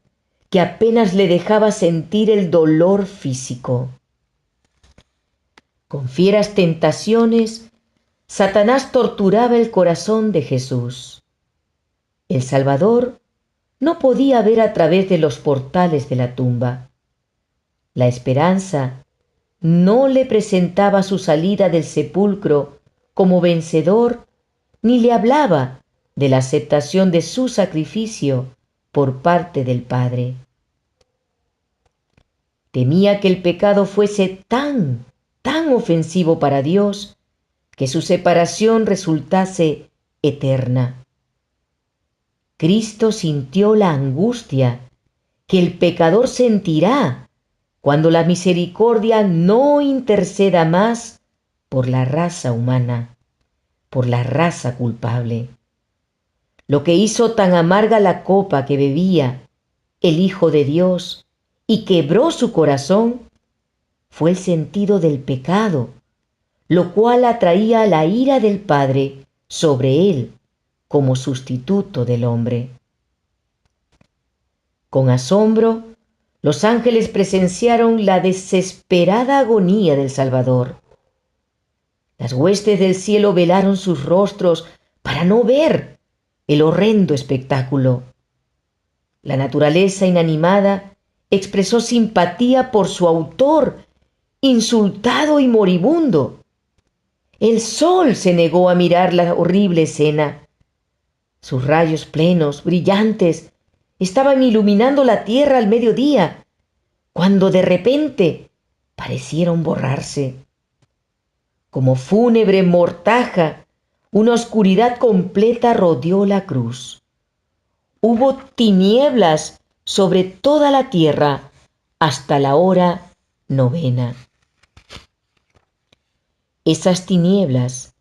que apenas le dejaba sentir el dolor físico. Con fieras tentaciones, Satanás torturaba el corazón de Jesús. El Salvador no podía ver a través de los portales de la tumba. La esperanza no le presentaba su salida del sepulcro como vencedor, ni le hablaba de la aceptación de su sacrificio por parte del Padre. Temía que el pecado fuese tan ofensivo para Dios, que su separación resultase eterna. Cristo sintió la angustia que el pecador sentirá cuando la misericordia no interceda más por la raza humana, por la raza culpable. Lo que hizo tan amarga la copa que bebía el Hijo de Dios y quebró su corazón fue el sentido del pecado, lo cual atraía la ira del Padre sobre él como sustituto del hombre. Con asombro, los ángeles presenciaron la desesperada agonía del Salvador. Las huestes del cielo velaron sus rostros para no ver el horrendo espectáculo. La naturaleza inanimada expresó simpatía por su autor, insultado y moribundo. El sol se negó a mirar la horrible escena. Sus rayos plenos, brillantes, estaban iluminando la tierra al mediodía, cuando de repente parecieron borrarse. Como fúnebre mortaja, una oscuridad completa rodeó la cruz. Hubo tinieblas sobre toda la tierra hasta la hora Novena. Esas tinieblas,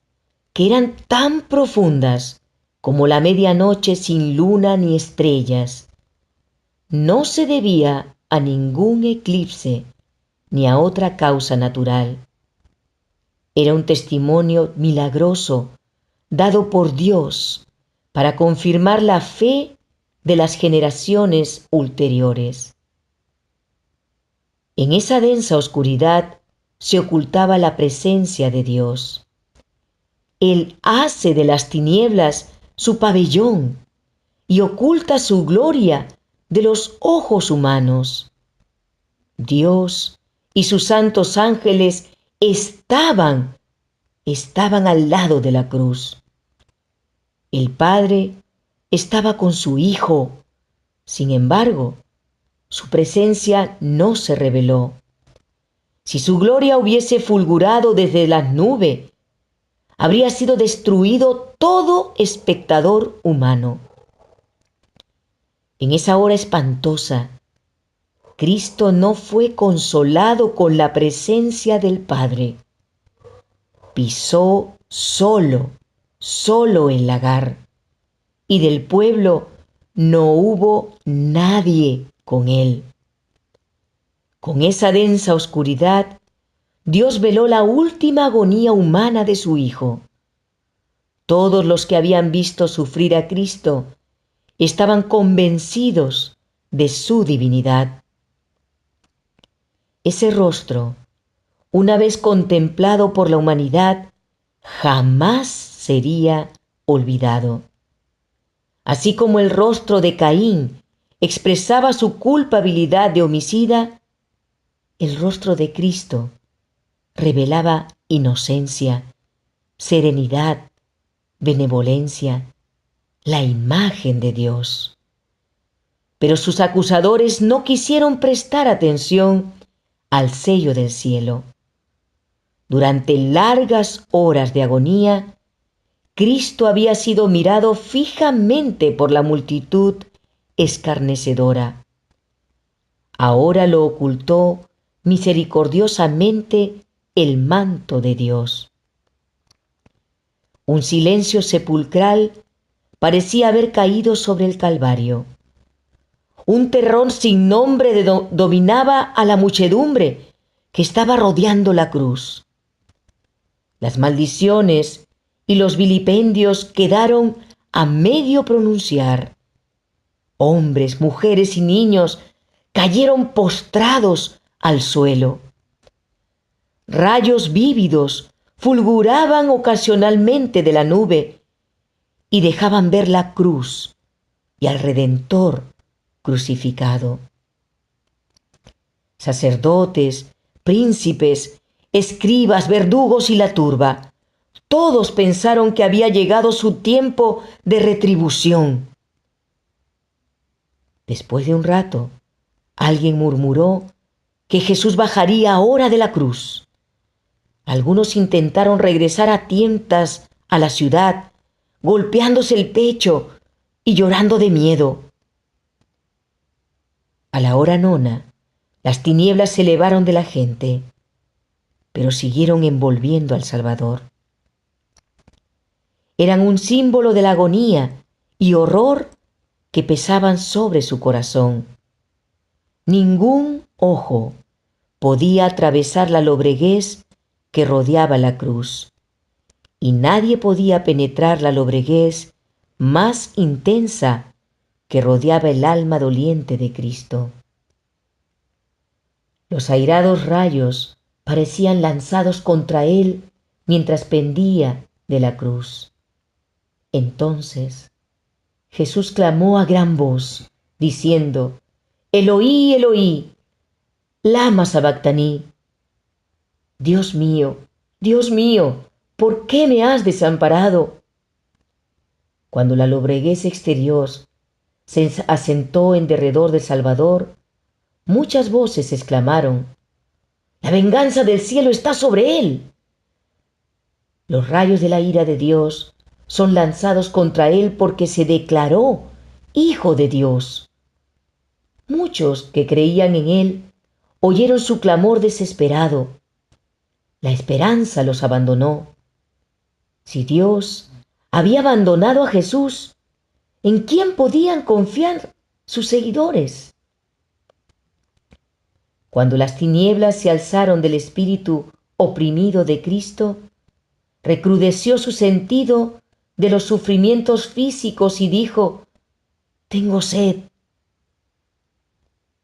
que eran tan profundas como la medianoche sin luna ni estrellas, no se debía a ningún eclipse ni a otra causa natural. Era un testimonio milagroso dado por Dios para confirmar la fe de las generaciones ulteriores. En esa densa oscuridad se ocultaba la presencia de Dios. Él hace de las tinieblas su pabellón y oculta su gloria de los ojos humanos. Dios y sus santos ángeles estaban al lado de la cruz. El Padre estaba con su Hijo. Sin embargo, su presencia no se reveló. Si su gloria hubiese fulgurado desde las nubes, habría sido destruido todo espectador humano. En esa hora espantosa, Cristo no fue consolado con la presencia del Padre. Pisó solo el lagar, y del pueblo no hubo nadie con él. Con esa densa oscuridad, Dios veló la última agonía humana de su Hijo. Todos los que habían visto sufrir a Cristo estaban convencidos de su divinidad. Ese rostro, una vez contemplado por la humanidad, jamás sería olvidado. Así como el rostro de Caín expresaba su culpabilidad de homicida, el rostro de Cristo revelaba inocencia, serenidad, benevolencia, la imagen de Dios. Pero sus acusadores no quisieron prestar atención al sello del cielo. Durante largas horas de agonía, Cristo había sido mirado fijamente por la multitud escarnecedora. Ahora lo ocultó misericordiosamente el manto de Dios. Un silencio sepulcral parecía haber caído sobre el Calvario. Un terror sin nombre dominaba a la muchedumbre que estaba rodeando la cruz. Las maldiciones y los vilipendios quedaron a medio pronunciar. Hombres, mujeres y niños cayeron postrados al suelo. Rayos vívidos fulguraban ocasionalmente de la nube y dejaban ver la cruz y al Redentor crucificado. Sacerdotes, príncipes, escribas, verdugos y la turba, todos pensaron que había llegado su tiempo de retribución. Después de un rato, alguien murmuró que Jesús bajaría ahora de la cruz. Algunos intentaron regresar a tientas a la ciudad, golpeándose el pecho y llorando de miedo. A la hora nona, las tinieblas se elevaron de la gente, pero siguieron envolviendo al Salvador. Eran un símbolo de la agonía y horror que pesaban sobre su corazón. Ningún ojo podía atravesar la lobreguez que rodeaba la cruz, y nadie podía penetrar la lobreguez más intensa que rodeaba el alma doliente de Cristo. Los airados rayos parecían lanzados contra él mientras pendía de la cruz. Entonces Jesús clamó a gran voz, diciendo: Eloí, Eloí, lama sabactaní. Dios mío, ¿por qué me has desamparado? Cuando la lobreguez exterior se asentó en derredor del Salvador, muchas voces exclamaron: ¡La venganza del cielo está sobre él! Los rayos de la ira de Dios son lanzados contra él porque se declaró Hijo de Dios. Muchos que creían en él oyeron su clamor desesperado. La esperanza los abandonó. Si Dios había abandonado a Jesús, ¿en quién podían confiar sus seguidores? Cuando las tinieblas se alzaron del espíritu oprimido de Cristo, recrudeció su sentido de los sufrimientos físicos y dijo: «Tengo sed».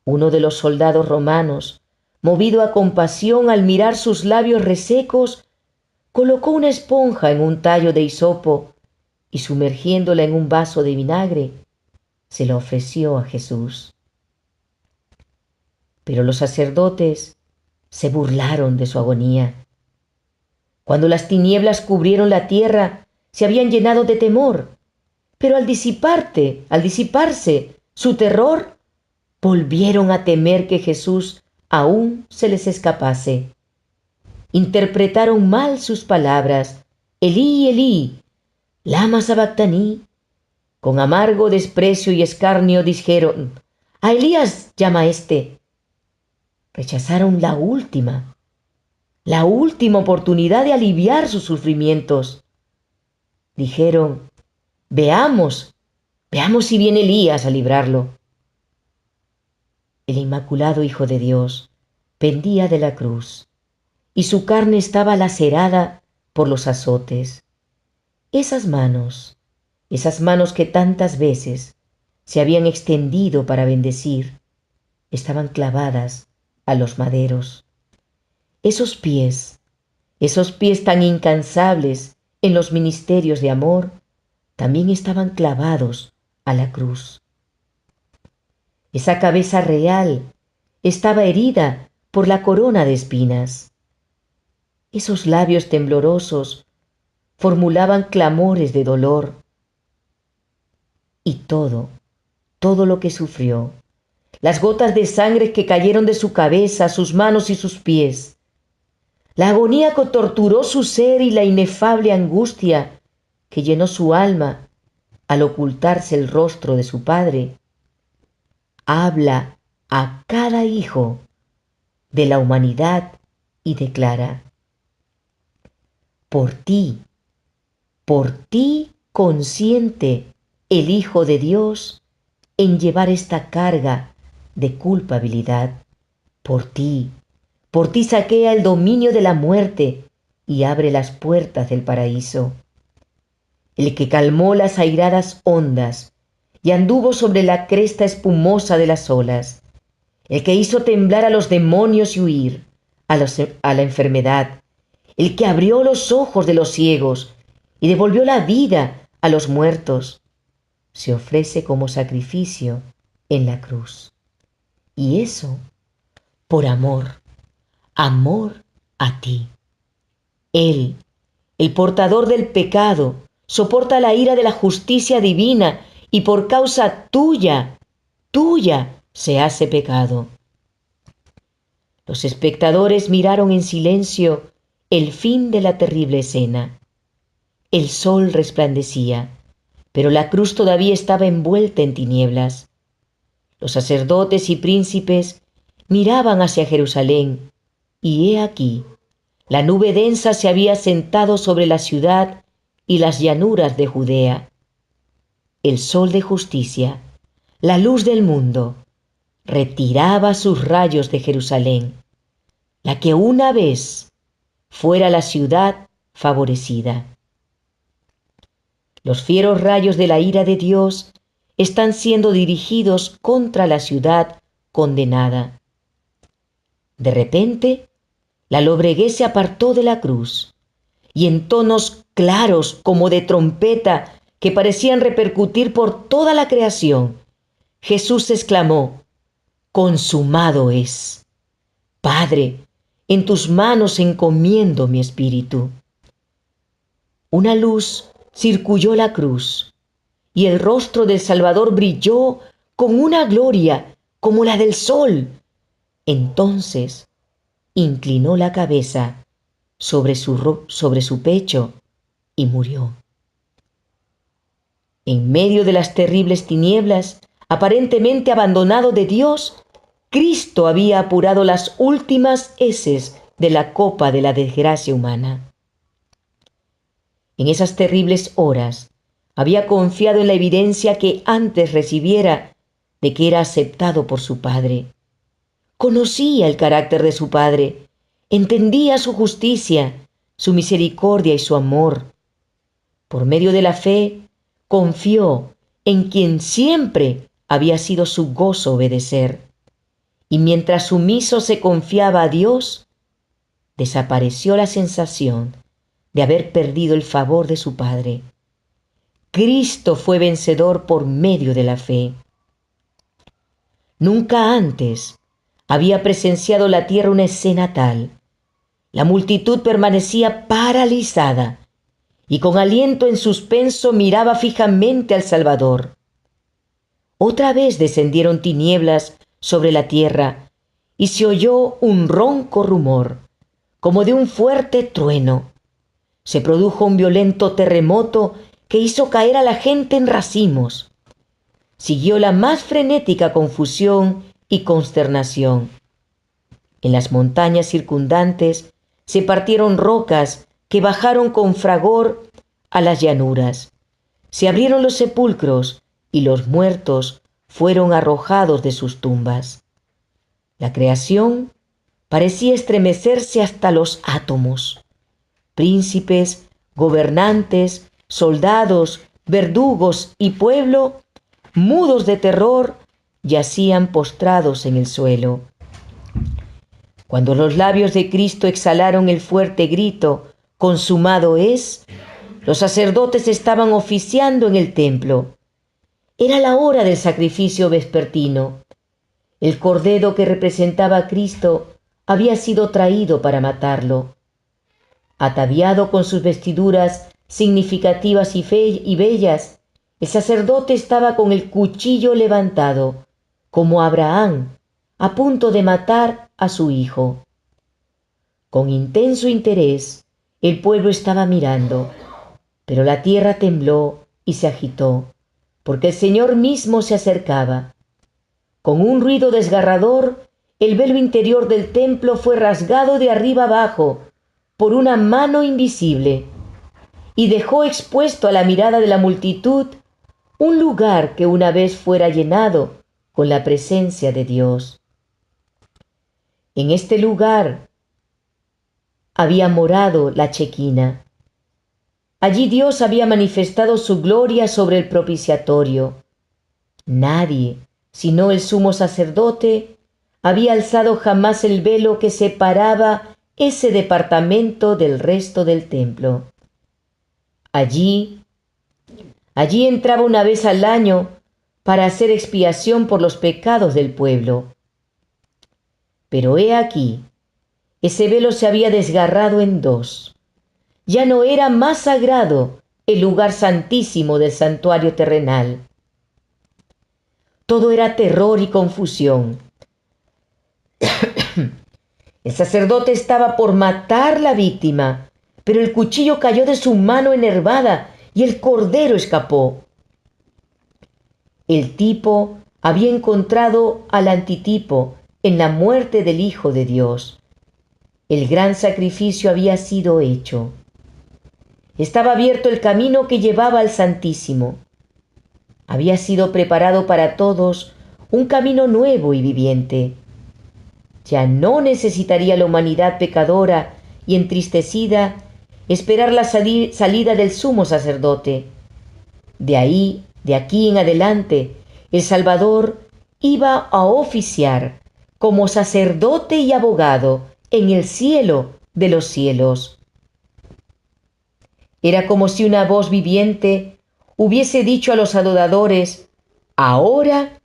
Uno de los soldados romanos, movido a compasión al mirar sus labios resecos, colocó una esponja en un tallo de hisopo y, sumergiéndola en un vaso de vinagre, se la ofreció a Jesús. Pero los sacerdotes se burlaron de su agonía. Cuando las tinieblas cubrieron la tierra, se habían llenado de temor, pero al disiparse su terror, volvieron a temer que Jesús aún se les escapase. Interpretaron mal sus palabras: «Elí, Elí, lama sabactaní». Con amargo desprecio y escarnio dijeron: «A Elías llama éste». Rechazaron la última oportunidad de aliviar sus sufrimientos. Dijeron: veamos si viene Elías a librarlo. El Inmaculado Hijo de Dios pendía de la cruz y su carne estaba lacerada por los azotes. Esas manos que tantas veces se habían extendido para bendecir, estaban clavadas a los maderos. Esos pies tan incansables en los ministerios de amor, también estaban clavados a la cruz. Esa cabeza real estaba herida por la corona de espinas. Esos labios temblorosos formulaban clamores de dolor. Y todo lo que sufrió, las gotas de sangre que cayeron de su cabeza, sus manos y sus pies, la agonía que torturó su ser y la inefable angustia que llenó su alma al ocultarse el rostro de su Padre, habla a cada hijo de la humanidad y declara: por ti consiente el Hijo de Dios en llevar esta carga de culpabilidad. Por ti saquea el dominio de la muerte y abre las puertas del paraíso. El que calmó las airadas ondas y anduvo sobre la cresta espumosa de las olas, el que hizo temblar a los demonios y huir a la enfermedad, el que abrió los ojos de los ciegos y devolvió la vida a los muertos, se ofrece como sacrificio en la cruz. Y eso por amor a ti. Él, el portador del pecado, soporta la ira de la justicia divina y por causa tuya se hace pecado. Los espectadores miraron en silencio el fin de la terrible escena. El sol resplandecía, pero la cruz todavía estaba envuelta en tinieblas. Los sacerdotes y príncipes miraban hacia Jerusalén, y he aquí, la nube densa se había sentado sobre la ciudad y las llanuras de Judea. El sol de justicia, la luz del mundo, retiraba sus rayos de Jerusalén, la que una vez fuera la ciudad favorecida. Los fieros rayos de la ira de Dios están siendo dirigidos contra la ciudad condenada. De repente, la lobreguez se apartó de la cruz, y en tonos claros como de trompeta que parecían repercutir por toda la creación, Jesús exclamó: «Consumado es. Padre, en tus manos encomiendo mi espíritu». Una luz circulló la cruz, y el rostro del Salvador brilló con una gloria como la del sol. Entonces inclinó la cabeza sobre su pecho y murió. En medio de las terribles tinieblas, aparentemente abandonado de Dios, Cristo había apurado las últimas heces de la copa de la desgracia humana. En esas terribles horas había confiado en la evidencia que antes recibiera de que era aceptado por su Padre. Conocía el carácter de su Padre, entendía su justicia, su misericordia y su amor. Por medio de la fe, confió en quien siempre había sido su gozo obedecer. Y mientras sumiso se confiaba a Dios, desapareció la sensación de haber perdido el favor de su Padre. Cristo fue vencedor por medio de la fe. Nunca antes había presenciado la tierra una escena tal. La multitud permanecía paralizada y con aliento en suspenso miraba fijamente al Salvador. Otra vez descendieron tinieblas sobre la tierra y se oyó un ronco rumor, como de un fuerte trueno. Se produjo un violento terremoto que hizo caer a la gente en racimos. Siguió la más frenética confusión y consternación. En las montañas circundantes se partieron rocas que bajaron con fragor a las llanuras. Se abrieron los sepulcros y los muertos fueron arrojados de sus tumbas. La creación parecía estremecerse hasta los átomos. Príncipes, gobernantes, soldados, verdugos y pueblo, mudos de terror, yacían postrados en el suelo. Cuando los labios de Cristo exhalaron el fuerte grito, «Consumado es», los sacerdotes estaban oficiando en el templo. Era la hora del sacrificio vespertino. El cordero que representaba a Cristo había sido traído para matarlo. Ataviado con sus vestiduras significativas y bellas, el sacerdote estaba con el cuchillo levantado, como Abraham, a punto de matar a su hijo. Con intenso interés, el pueblo estaba mirando, pero la tierra tembló y se agitó, porque el Señor mismo se acercaba. Con un ruido desgarrador, el velo interior del templo fue rasgado de arriba abajo por una mano invisible y dejó expuesto a la mirada de la multitud un lugar que una vez fuera llenado con la presencia de Dios. En este lugar había morado la Chequina. Allí Dios había manifestado su gloria sobre el propiciatorio. Nadie, sino el sumo sacerdote, había alzado jamás el velo que separaba ese departamento del resto del templo. Allí entraba una vez al año para hacer expiación por los pecados del pueblo. Pero he aquí, ese velo se había desgarrado en dos. Ya no era más sagrado el lugar santísimo del santuario terrenal. Todo era terror y confusión. El sacerdote estaba por matar la víctima, pero el cuchillo cayó de su mano enervada y el cordero escapó. El tipo había encontrado al antitipo en la muerte del Hijo de Dios. El gran sacrificio había sido hecho. Estaba abierto el camino que llevaba al Santísimo. Había sido preparado para todos un camino nuevo y viviente. Ya no necesitaría la humanidad pecadora y entristecida esperar la salida del sumo sacerdote. De aquí en adelante, el Salvador iba a oficiar como sacerdote y abogado en el cielo de los cielos. Era como si una voz viviente hubiese dicho a los adoradores: ahora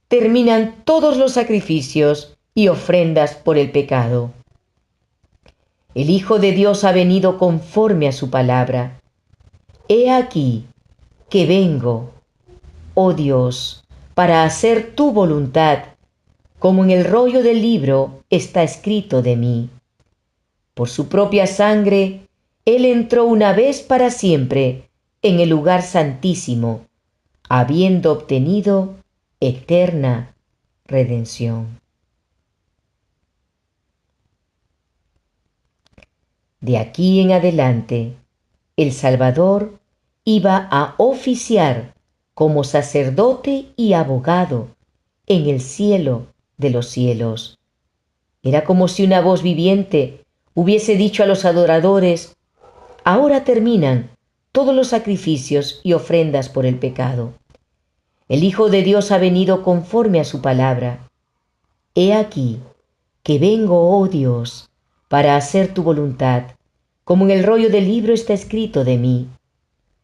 terminan todos los sacrificios y ofrendas por el pecado. El Hijo de Dios ha venido conforme a su palabra. He aquí que vengo, oh Dios, para hacer tu voluntad, como en el rollo del libro está escrito de mí. Por su propia sangre, Él entró una vez para siempre en el lugar santísimo, habiendo obtenido eterna redención. De aquí en adelante, el Salvador iba a oficiar como sacerdote y abogado en el cielo de los cielos. Era como si una voz viviente hubiese dicho a los adoradores: ahora terminan todos los sacrificios y ofrendas por el pecado. El Hijo de Dios ha venido conforme a su palabra. He aquí que vengo, oh Dios, para hacer tu voluntad, como en el rollo del libro está escrito de mí.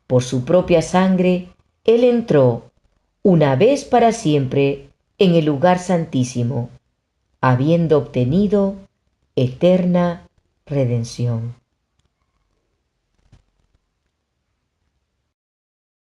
Por su propia sangre, Él entró, una vez para siempre, en el lugar santísimo, habiendo obtenido eterna redención.